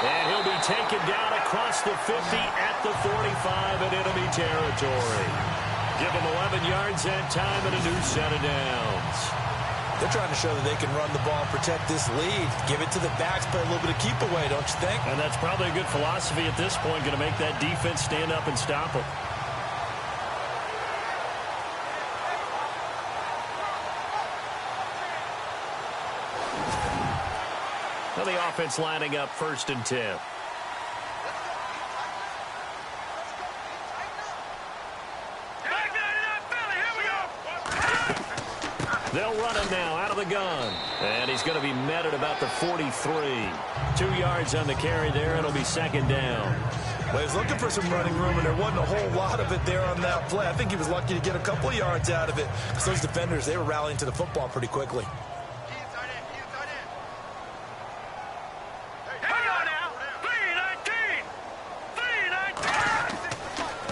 And he'll be taken down across the 50 at the 45 in enemy territory. Give him 11 yards that time and a new set of downs. They're trying to show that they can run the ball and protect this lead. Give it to the backs, play a little bit of keep away, don't you think? And that's probably a good philosophy at this point, going to make that defense stand up and stop them. Now the offense lining up 1st and 10. They'll run him now out of the gun. And he's going to be met at about the 43. 2 yards on the carry there. It'll be second down. Well, he was looking for some running room, and there wasn't a whole lot of it there on that play. I think he was lucky to get a couple of yards out of it. Because those defenders, they were rallying to the football pretty quickly.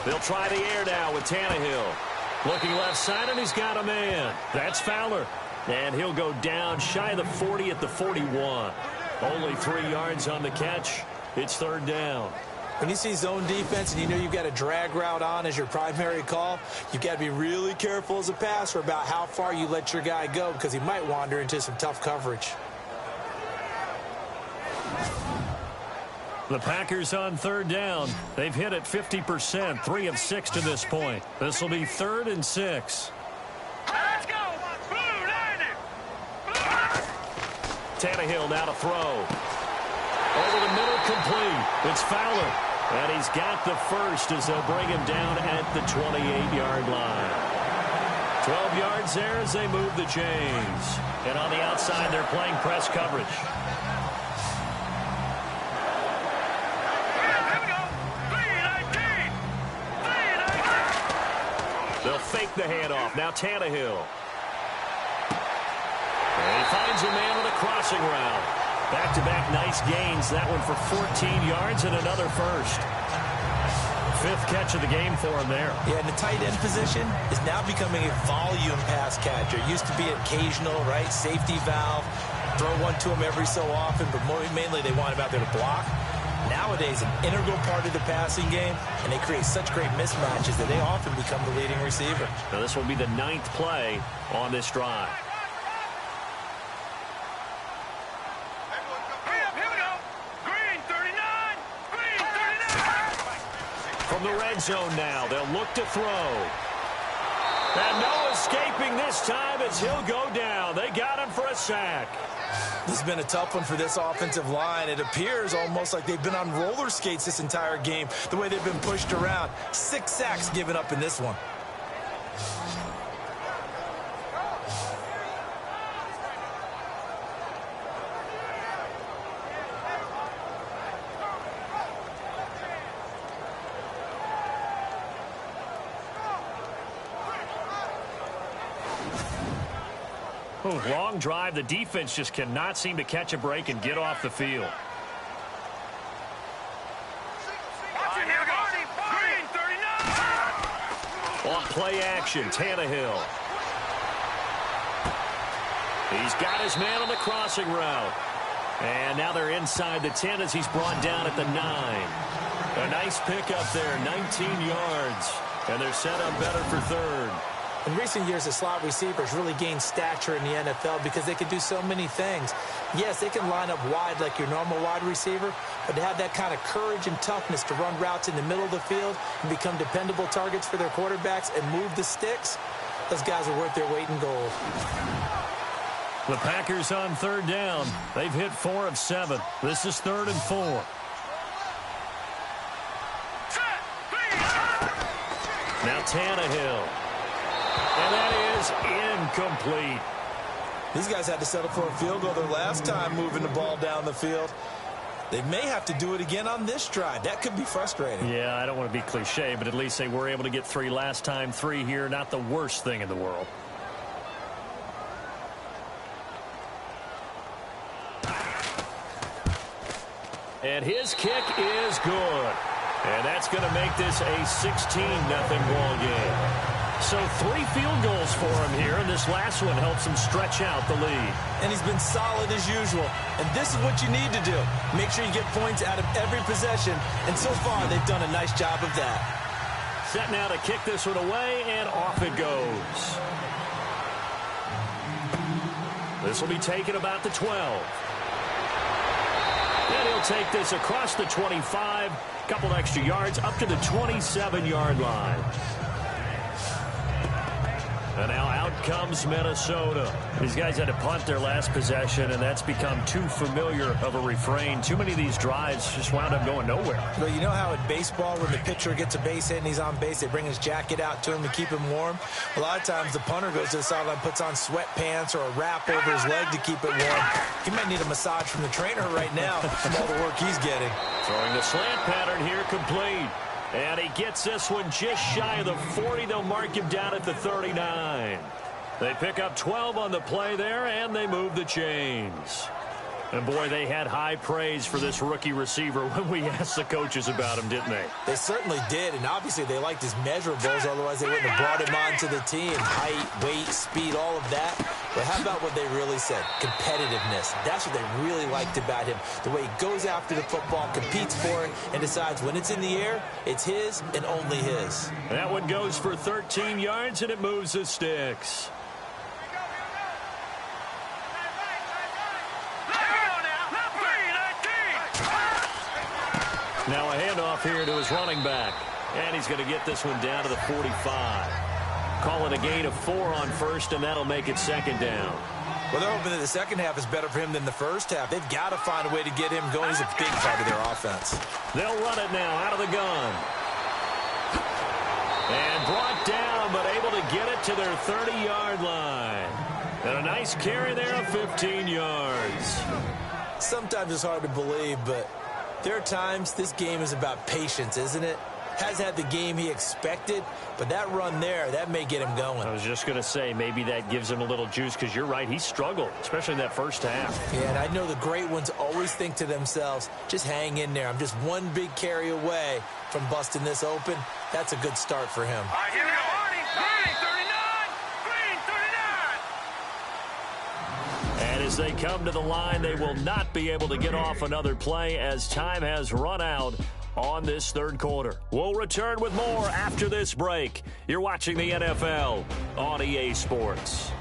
They'll try the air now with Tannehill. Looking left side, and he's got a man. That's Fowler. And he'll go down shy of the 40 at the 41. Only 3 yards on the catch. It's third down. When you see zone defense and you know you've got a drag route on as your primary call, you've got to be really careful as a passer about how far you let your guy go because he might wander into some tough coverage. The Packers on third down. They've hit it 50%, 3 of 6 to this point. This will be 3rd and 6. Let's go! Blue 90! Tannehill now to throw. Over the middle, complete. It's Fowler. And he's got the first as they'll bring him down at the 28-yard line. 12 yards there as they move the chains. And on the outside, they're playing press coverage. They'll fake the handoff. Now Tannehill. And he finds a man with a crossing route. Back-to-back nice gains. That one for 14 yards and another first. 5th catch of the game for him there. Yeah, and the tight end position is now becoming a volume pass catcher. It used to be occasional, right? Safety valve. Throw one to him every so often, but mainly they want him out there to block. Nowadays, an integral part of the passing game, and they create such great mismatches that they often become the leading receiver. Now this will be the 9th play on this drive. Here we go. Green 39. Green 39. From the red zone now, they'll look to throw. And no escaping this time as he'll go down. They got him for a sack. This has been a tough one for this offensive line. It appears almost like they've been on roller skates this entire game, the way they've been pushed around. 6 sacks given up in this one. Oh, long drive. The defense just cannot seem to catch a break and get off the field. Here we go. Green 39. On play action, Tannehill. He's got his man on the crossing route. And now they're inside the 10 as he's brought down at the 9. A nice pickup there, 19 yards. And they're set up better for third. In recent years, the slot receivers really gained stature in the NFL because they can do so many things. Yes, they can line up wide like your normal wide receiver, but to have that kind of courage and toughness to run routes in the middle of the field and become dependable targets for their quarterbacks and move the sticks, those guys are worth their weight in gold. The Packers on third down. They've hit 4 of 7. This is 3rd and 4. Now Tannehill. And that is incomplete. These guys had to settle for a field goal their last time moving the ball down the field. They may have to do it again on this drive. That could be frustrating. Yeah, I don't want to be cliche, but at least they were able to get 3 last time. 3 here, not the worst thing in the world. And his kick is good. And that's going to make this a 16-0 ball game. So 3 field goals for him here, and this last one helps him stretch out the lead. And he's been solid as usual. And this is what you need to do. Make sure you get points out of every possession. And so far, they've done a nice job of that. Set now to kick this one away, and off it goes. This will be taken about the 12. And he'll take this across the 25, couple extra yards up to the 27-yard line. And now out comes Minnesota. These guys had to punt their last possession, and that's become too familiar of a refrain. Too many of these drives just wound up going nowhere. Well, you know how in baseball, when the pitcher gets a base hit and he's on base, they bring his jacket out to him to keep him warm? A lot of times the punter goes to the sideline, puts on sweatpants or a wrap over his leg to keep it warm. He might need a massage from the trainer right now from all the work he's getting. Throwing the slant pattern here, complete. And he gets this one just shy of the 40. They'll mark him down at the 39. They pick up 12 on the play there, and they move the chains. And, boy, they had high praise for this rookie receiver when we asked the coaches about him, didn't they? They certainly did, and obviously they liked his measurables, otherwise they wouldn't have brought him onto the team. Height, weight, speed, all of that. But how about what they really said? Competitiveness. That's what they really liked about him. The way he goes after the football, competes for it, and decides when it's in the air, it's his and only his. That one goes for 13 yards, and it moves the sticks. Now a handoff here to his running back. And he's going to get this one down to the 45. Call it a gain of 4 on first, and that'll make it second down. Well, they're hoping that the second half is better for him than the first half. They've got to find a way to get him going. He's a big part of their offense. They'll run it now out of the gun. And brought down, but able to get it to their 30-yard line. And a nice carry there of 15 yards. Sometimes it's hard to believe, but there are times this game is about patience, isn't it? Has had the game he expected, but that run there, that may get him going. I was just going to say, maybe that gives him a little juice, because you're right, he struggled, especially in that first half. Yeah, and I know the great ones always think to themselves, just hang in there. I'm just one big carry away from busting this open. That's a good start for him. All right, here we go. Green, 39. And as they come to the line, they will not be able to get off another play as time has run out on this third quarter. We'll return with more after this break. You're watching the NFL on EA Sports.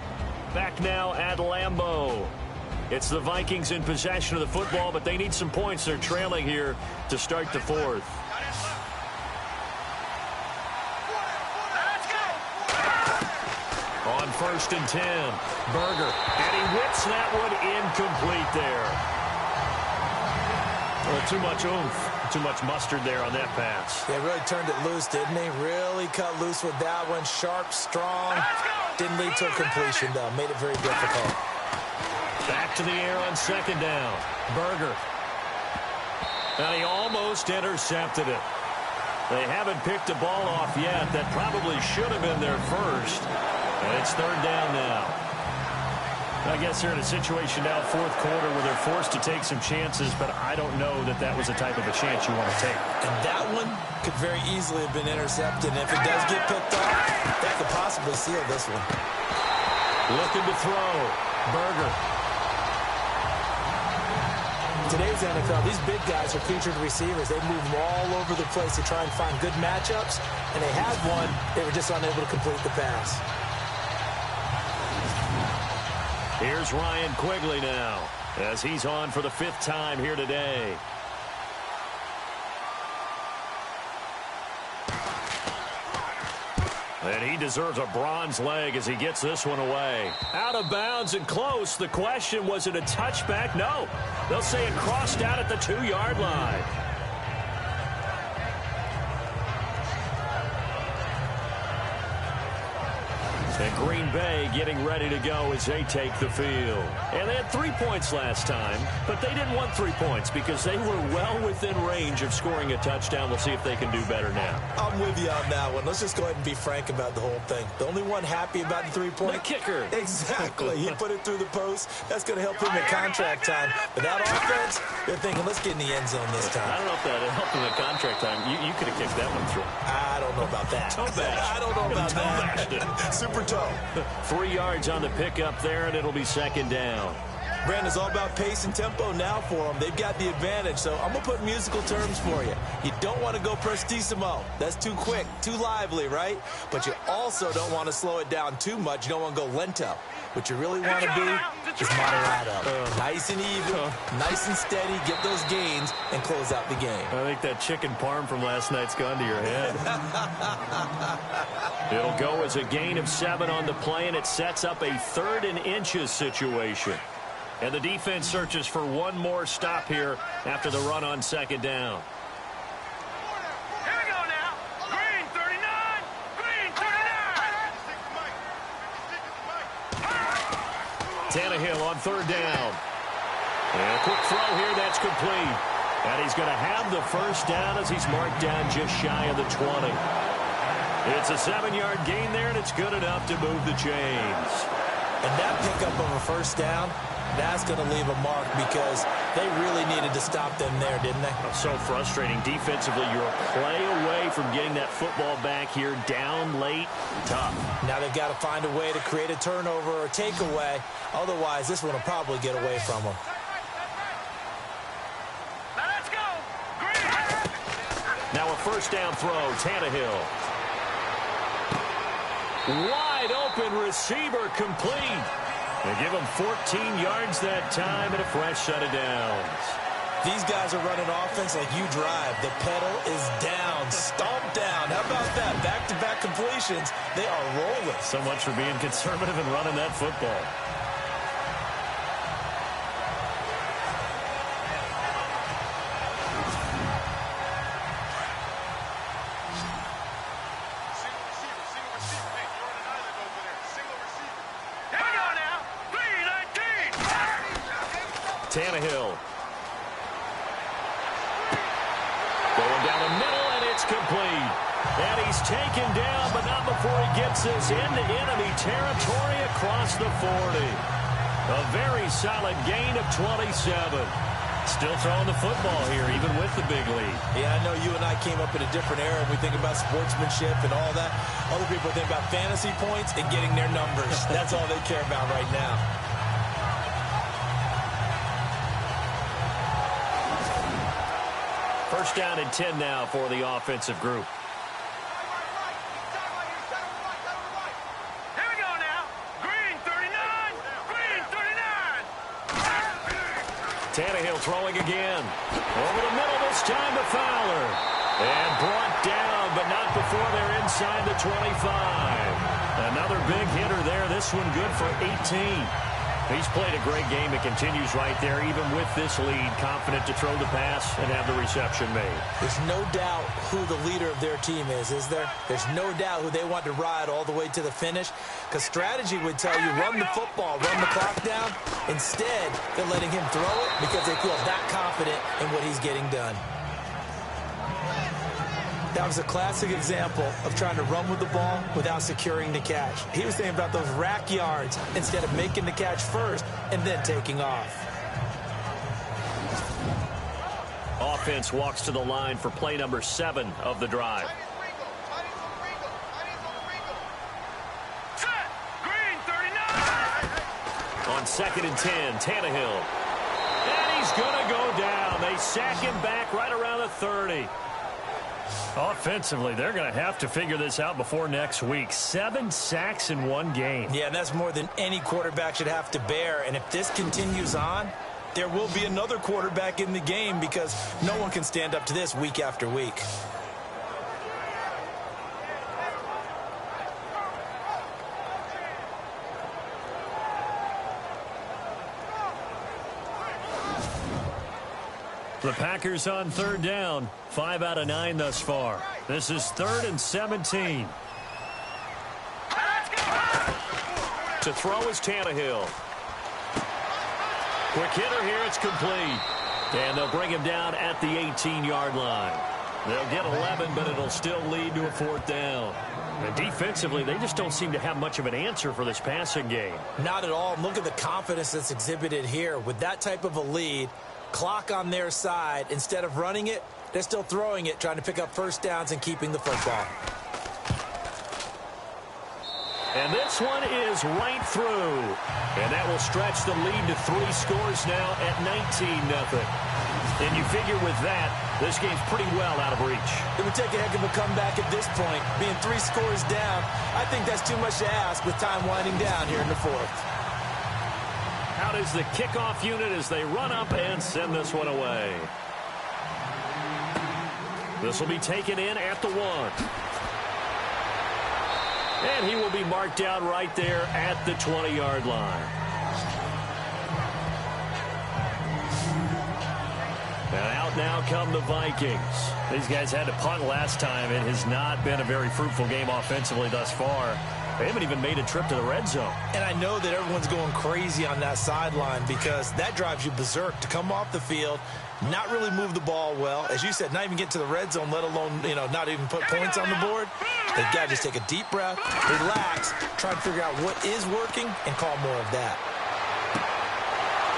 Back now at Lambeau. It's the Vikings in possession of the football, but they need some points. They're trailing here to start the fourth. On 1st and 10, Berger. And he whips that one incomplete there. Well, too much oomph. Too much mustard there on that pass. They really turned it loose, didn't they? Really cut loose with that one. Sharp, strong. Didn't lead to a completion, though. Made it very difficult. Back to the air on 2nd down. Berger. And he almost intercepted it. They haven't picked a ball off yet. That probably should have been their first. And it's 3rd down now. I guess they're in a situation now, 4th quarter, where they're forced to take some chances, but I don't know that that was the type of a chance you want to take. And that one could very easily have been intercepted. And if it does get picked off, that could possibly seal this one. Looking to throw. Berger. Today's NFL, these big guys are featured receivers. They move all over the place to try and find good matchups. And they had one. They were just unable to complete the pass. Here's Ryan Quigley now, as he's on for the 5th time here today. And he deserves a bronze leg as he gets this one away. Out of bounds and close. The question, was it a touchback? No. They'll say it crossed out at the 2-yard line. And Green Bay getting ready to go as they take the field. And they had 3 points last time, but they didn't want 3 points because they were well within range of scoring a touchdown. We'll see if they can do better now. I'm with you on that one. Let's just go ahead and be frank about the whole thing. The only one happy about the 3-point? The kicker. Exactly. He put it through the post. That's going to help him in contract time. But that offense, they're thinking, let's get in the end zone this time. I don't know if that helped him in contract time. You could have kicked that one through. I don't know about that. Toe bash. I don't know about that. Toe bashed it. Super toe. 3 yards on the pickup there, and it'll be 2nd down. Brandon, it's all about pace and tempo now for them. They've got the advantage, so I'm going to put musical terms for you. You don't want to go prestissimo. That's too quick, too lively, right? But you also don't want to slow it down too much. You don't want to go lento. What you really want to be is moderato. Nice and even, nice and steady, get those gains, and close out the game. I think that chicken parm from last night's gone to your head. It'll go as a gain of 7 on the play, and it sets up a 3rd and inches situation. And the defense searches for one more stop here after the run on 2nd down. Here we go now. Green 39. Green 39. Tannehill on 3rd down. And a quick throw here, that's complete. And he's going to have the 1st down as he's marked down just shy of the 20. It's a 7-yard gain there, and it's good enough to move the chains. And that pickup of a 1st down, that's going to leave a mark because they really needed to stop them there, didn't they? So frustrating. Defensively, you're a play away from getting that football back here down late. Tough. Now they've got to find a way to create a turnover or takeaway. Otherwise, this one will probably get away from them. Now let's go. Green. Now a 1st down throw. Tannehill. Wide open receiver complete. They give him 14 yards that time and a fresh set of downs. These guys are running offense like you drive. The pedal is down, stomped down. How about that? Back-to-back completions. They are rolling. So much for being conservative and running that football. Tannehill. Going down the middle, and it's complete. And he's taken down, but not before he gets this into enemy territory across the 40. A very solid gain of 27. Still throwing the football here, even with the big lead. Yeah, I know you and I came up in a different era, and we think about sportsmanship and all that. Other people think about fantasy points and getting their numbers. That's all they care about right now. First down and 10 now for the offensive group. Here we go now. Green 39. Green 39. Tannehill throwing again. Over the middle this time to Fowler. And brought down, but not before they're inside the 25. Another big hitter there. This one good for 18. He's played a great game. It continues right there, even with this lead, confident to throw the pass and have the reception made. There's no doubt who the leader of their team is there? There's no doubt who they want to ride all the way to the finish, because strategy would tell you run the football, run the clock down. Instead, they're letting him throw it because they feel that confident in what he's getting done. That was a classic example of trying to run with the ball without securing the catch. He was thinking about those rack yards instead of making the catch first and then taking off. Offense walks to the line for play number 7 of the drive. Set. Green 39. On 2nd and 10, Tannehill. And he's going to go down. They sack him back right around the 30. Offensively, they're going to have to figure this out before next week. 7 sacks in one game. Yeah, and that's more than any quarterback should have to bear. And if this continues on, there will be another quarterback in the game because no one can stand up to this week after week. The Packers on 3rd down. 5 out of 9 thus far. This is 3rd and 17. To throw is Tannehill. Quick hitter here. It's complete. And they'll bring him down at the 18-yard line. They'll get 11, but it'll still lead to a 4th down. And defensively, they just don't seem to have much of an answer for this passing game. Not at all. Look at the confidence that's exhibited here. With that type of a lead, clock on their side, instead of running it, they're still throwing it, trying to pick up 1st downs and keeping the football. And this one is right through. And that will stretch the lead to 3 scores now at 19-0. And you figure with that, this game's pretty well out of reach. It would take a heck of a comeback at this point. Being 3 scores down, I think that's too much to ask with time winding down here in the 4th. Out is the kickoff unit as they run up and send this one away. This will be taken in at the 1. And he will be marked down right there at the 20-yard line. And out now come the Vikings. These guys had to punt last time. It has not been a very fruitful game offensively thus far. They haven't even made a trip to the red zone. And I know that everyone's going crazy on that sideline because that drives you berserk to come off the field, not really move the ball well. As you said, not even get to the red zone, let alone, not even put points on the board. They've got to just take a deep breath, relax, try to figure out what is working, and call more of that.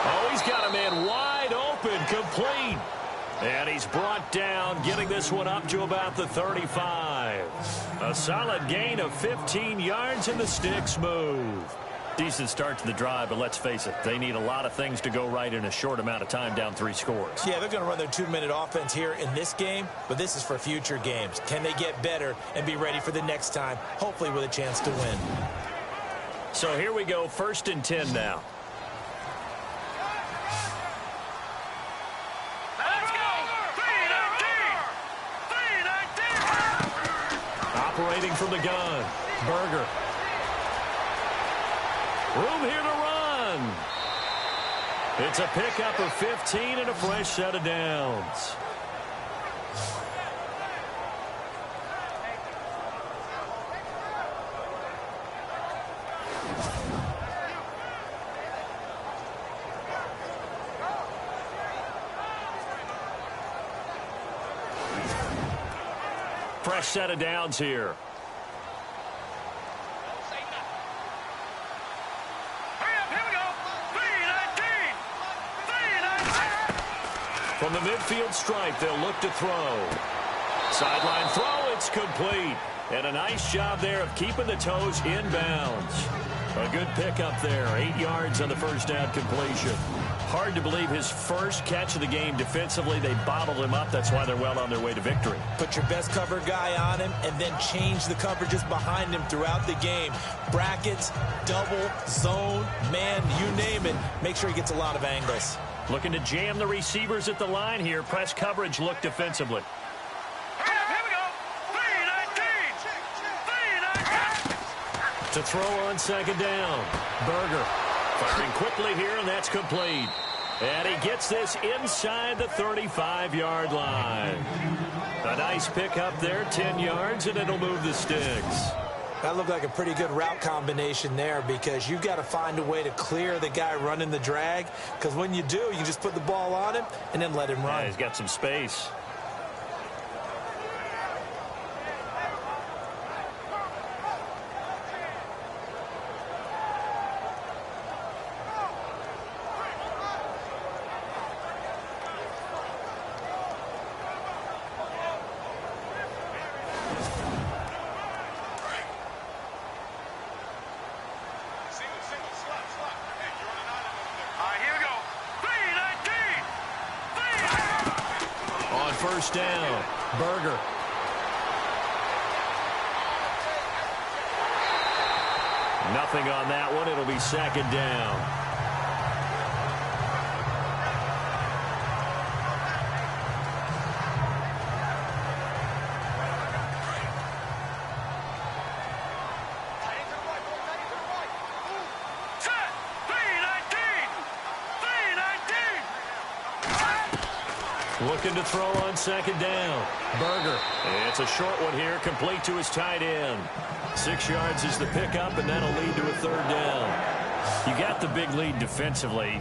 Oh, he's got a man wide open, complete. And he's brought down, getting this one up to about the 35. A solid gain of 15 yards, and the sticks move. Decent start to the drive, but let's face it, they need a lot of things to go right in a short amount of time down 3 scores. Yeah, they're going to run their 2-minute offense here in this game, but this is for future games. Can they get better and be ready for the next time, hopefully with a chance to win? So here we go, 1st and 10 now. Operating from the gun, Berger. Room here to run. It's a pickup of 15 and a fresh set of downs. Fresh set of downs here. From the midfield stripe, they'll look to throw. Sideline throw, it's complete. And a nice job there of keeping the toes in bounds. A good pickup there, 8 yards on the first down completion. Hard to believe his first catch of the game defensively. They bottled him up. That's why they're well on their way to victory. Put your best cover guy on him and then change the coverages behind him throughout the game. Brackets, double, zone, man, you name it. Make sure he gets a lot of angles. Looking to jam the receivers at the line here. Press coverage, look defensively. To throw on 2nd down. Berger firing quickly here, and that's complete. And he gets this inside the 35-yard line. A nice pickup there, 10 yards, and it'll move the sticks. That looked like a pretty good route combination there because you've got to find a way to clear the guy running the drag, because when you do, you just put the ball on him and then let him run. Yeah, he's got some space. First down, Berger. Nothing on that one. It'll be 2nd down. Looking to throw on 2nd down. Berger. It's a short one here, complete to his tight end. 6 yards is the pickup, and that'll lead to a 3rd down. You got the big lead defensively.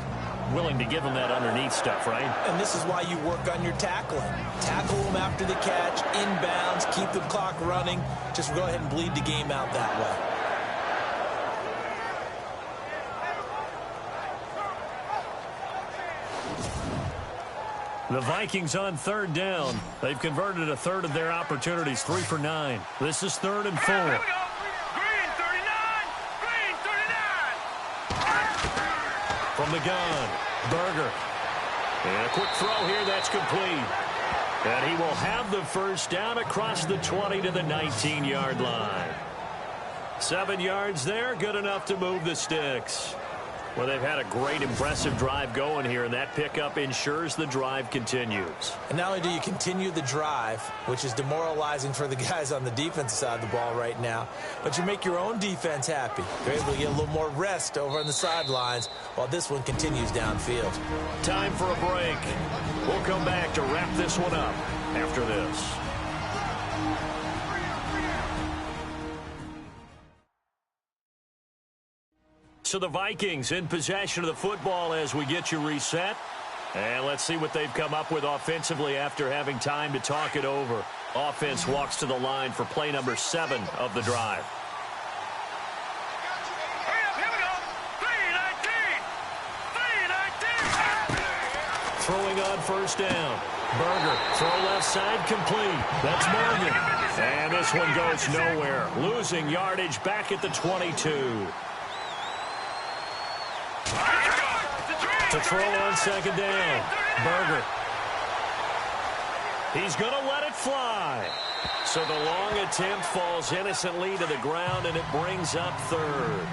Willing to give him that underneath stuff, right? And this is why you work on your tackling. Tackle them after the catch, inbounds, keep the clock running. Just go ahead and bleed the game out that way. The Vikings on 3rd down. They've converted a third of their opportunities, 3 for 9. This is 3rd and 4. Green 39. from the gun. Berger. And a quick throw here, that's complete. And he will have the first down across the 20 to the 19-yard line. 7 yards there, good enough to move the sticks. Well, they've had a great, impressive drive going here, and that pickup ensures the drive continues. And not only do you continue the drive, which is demoralizing for the guys on the defensive side of the ball right now, but you make your own defense happy. You're able to get a little more rest over on the sidelines while this one continues downfield. Time for a break. We'll come back to wrap this one up after this. So the Vikings in possession of the football as we get you reset. And let's see what they've come up with offensively after having time to talk it over. Offense walks to the line for play number 7 of the drive. Here we go. 3-19. Throwing on first down. Berger, throw left side, complete. That's Morgan. And this one goes nowhere. Losing yardage back at the 22. To throw on second down. Berger. He's going to let it fly. So the long attempt falls innocently to the ground, and it brings up third.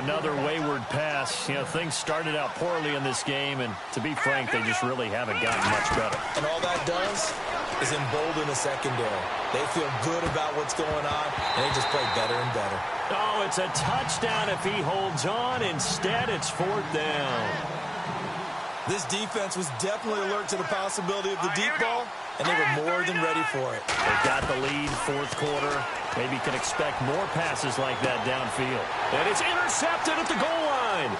Another wayward pass. You know, things started out poorly in this game, and to be frank, they just really haven't gotten much better. And all that does is embolden the secondary. They feel good about what's going on, and they just play better and better. Oh, it's a touchdown if he holds on. Instead, it's fourth down. This defense was definitely alert to the possibility of the deep ball, and they were more than ready for it. They've got the lead, fourth quarter. Maybe can expect more passes like that downfield. And it's intercepted at the goal line.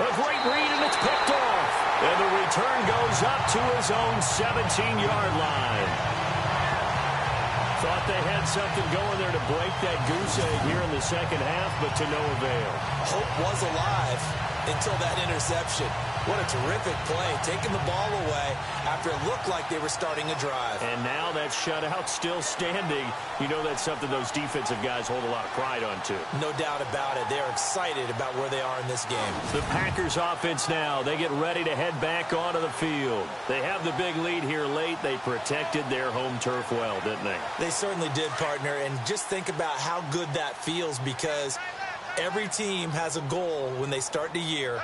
A great read, and it's picked off. And the return goes up to his own 17-yard line. Thought they had something going there to break that goose egg here in the second half, but to no avail. Hope was alive until that interception. What a terrific play, taking the ball away after it looked like they were starting a drive. And now that shutout still standing. You know that's something those defensive guys hold a lot of pride on, too. No doubt about it. They're excited about where they are in this game. The Packers offense now, they get ready to head back onto the field. They have the big lead here late. They protected their home turf well, didn't they? They certainly did, partner. And just think about how good that feels, because every team has a goal when they start the year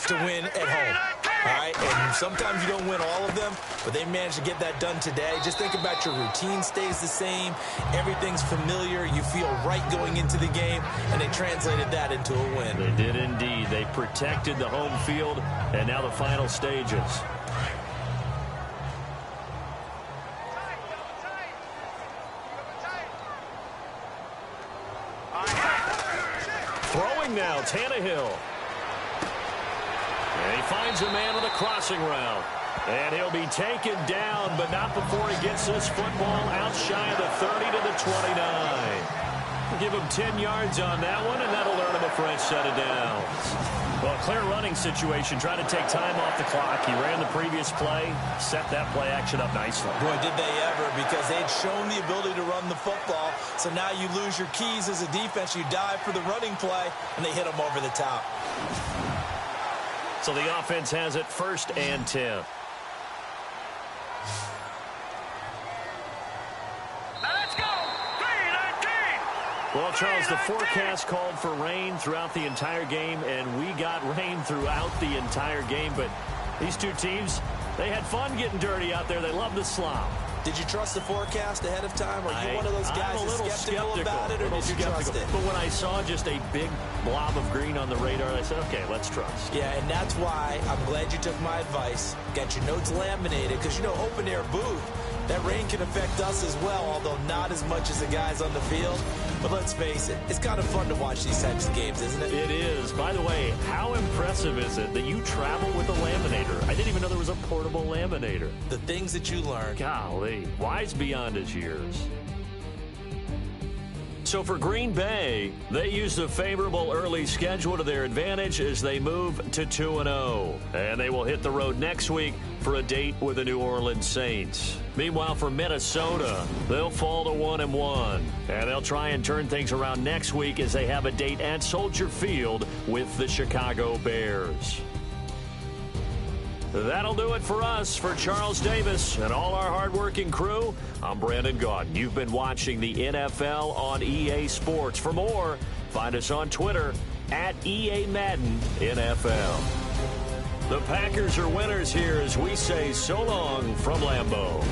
to win at home. All right, and sometimes you don't win all of them, but they managed to get that done today. Just think about your routine stays the same. Everything's familiar. You feel right going into the game, and they translated that into a win. They did indeed. They protected the home field, and now the final stages. Throwing now, Tannehill. And he finds a man on the crossing route. And he'll be taken down, but not before he gets this football out shy of the 30 to the 29. We'll give him 10 yards on that one, and that'll earn him a fresh set of downs. Well, a clear running situation, trying to take time off the clock. He ran the previous play, set that play action up nicely. Boy, did they ever, because they'd shown the ability to run the football. So now you lose your keys as a defense. You dive for the running play, and they hit them over the top. So the offense has it 1st and 10. Let's go. 3-19. Well, Charles, the forecast called for rain throughout the entire game, and we got rain throughout the entire game. But these two teams, they had fun getting dirty out there. They love the slop. Did you trust the forecast ahead of time? Are you one of those guys that's skeptical about it, or did you trust it? But when I saw just a big blob of green on the radar, I said, okay, let's trust. Yeah, and that's why I'm glad you took my advice. Got your notes laminated, because, you know, open-air booth, that rain can affect us as well, although not as much as the guys on the field. But let's face it, it's kind of fun to watch these types of games, isn't it? It is. By the way, how impressive is it that you travel with a laminator? I didn't even know there was a portable laminator. The things that you learn. Golly, wise beyond his years. So for Green Bay, they used a favorable early schedule to their advantage as they move to 2-0. And they will hit the road next week for a date with the New Orleans Saints. Meanwhile, for Minnesota, they'll fall to 1-1. And they'll try and turn things around next week as they have a date at Soldier Field with the Chicago Bears. That'll do it for us. For Charles Davis and all our hardworking crew, I'm Brandon Gaudin. You've been watching the NFL on EA Sports. For more, find us on Twitter at EA Madden NFL. The Packers are winners here as we say so long from Lambeau.